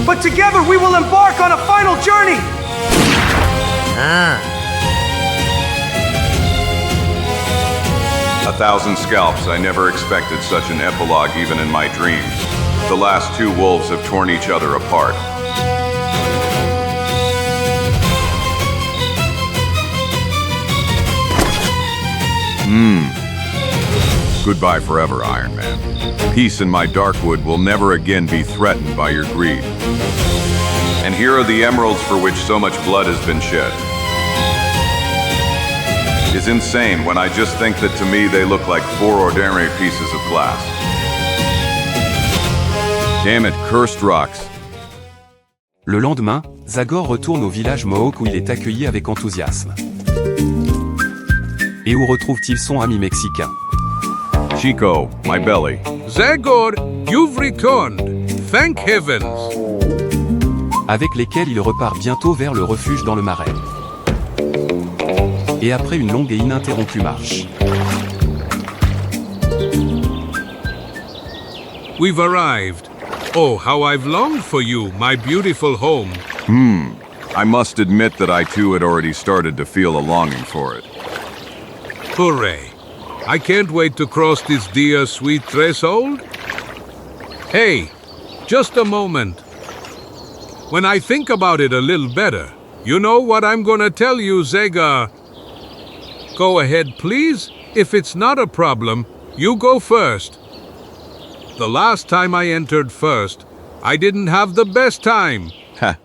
But together we will embark on a final journey! 1,000 scalps. I never expected such an epilogue even in my dreams. The last 2 wolves have torn each other apart. Goodbye forever, Iron Man. Peace in my Darkwood will never again be threatened by your greed. And here are the emeralds for which so much blood has been shed. It's insane when I just think that to me they look like 4 ordinary pieces of glass. Damn it, cursed rocks. Le lendemain, Zagor retourne au village Mohawk où il est accueilli avec enthousiasme. Et où retrouve-t-il son ami mexicain? Chico, my belly. Zagor, you've returned. Thank heavens. Avec lesquels il repart bientôt vers le refuge dans le marais. Et après une longue et ininterrompue marche. We've arrived. Oh, how I've longed for you, my beautiful home. I must admit that I too had already started to feel a longing for it. Hooray. I can't wait to cross this dear sweet threshold. Hey, just a moment. When I think about it a little better, you know what I'm gonna tell you, Zagor. Go ahead, please. If it's not a problem, you go first. The last time I entered first, I didn't have the best time. Ha,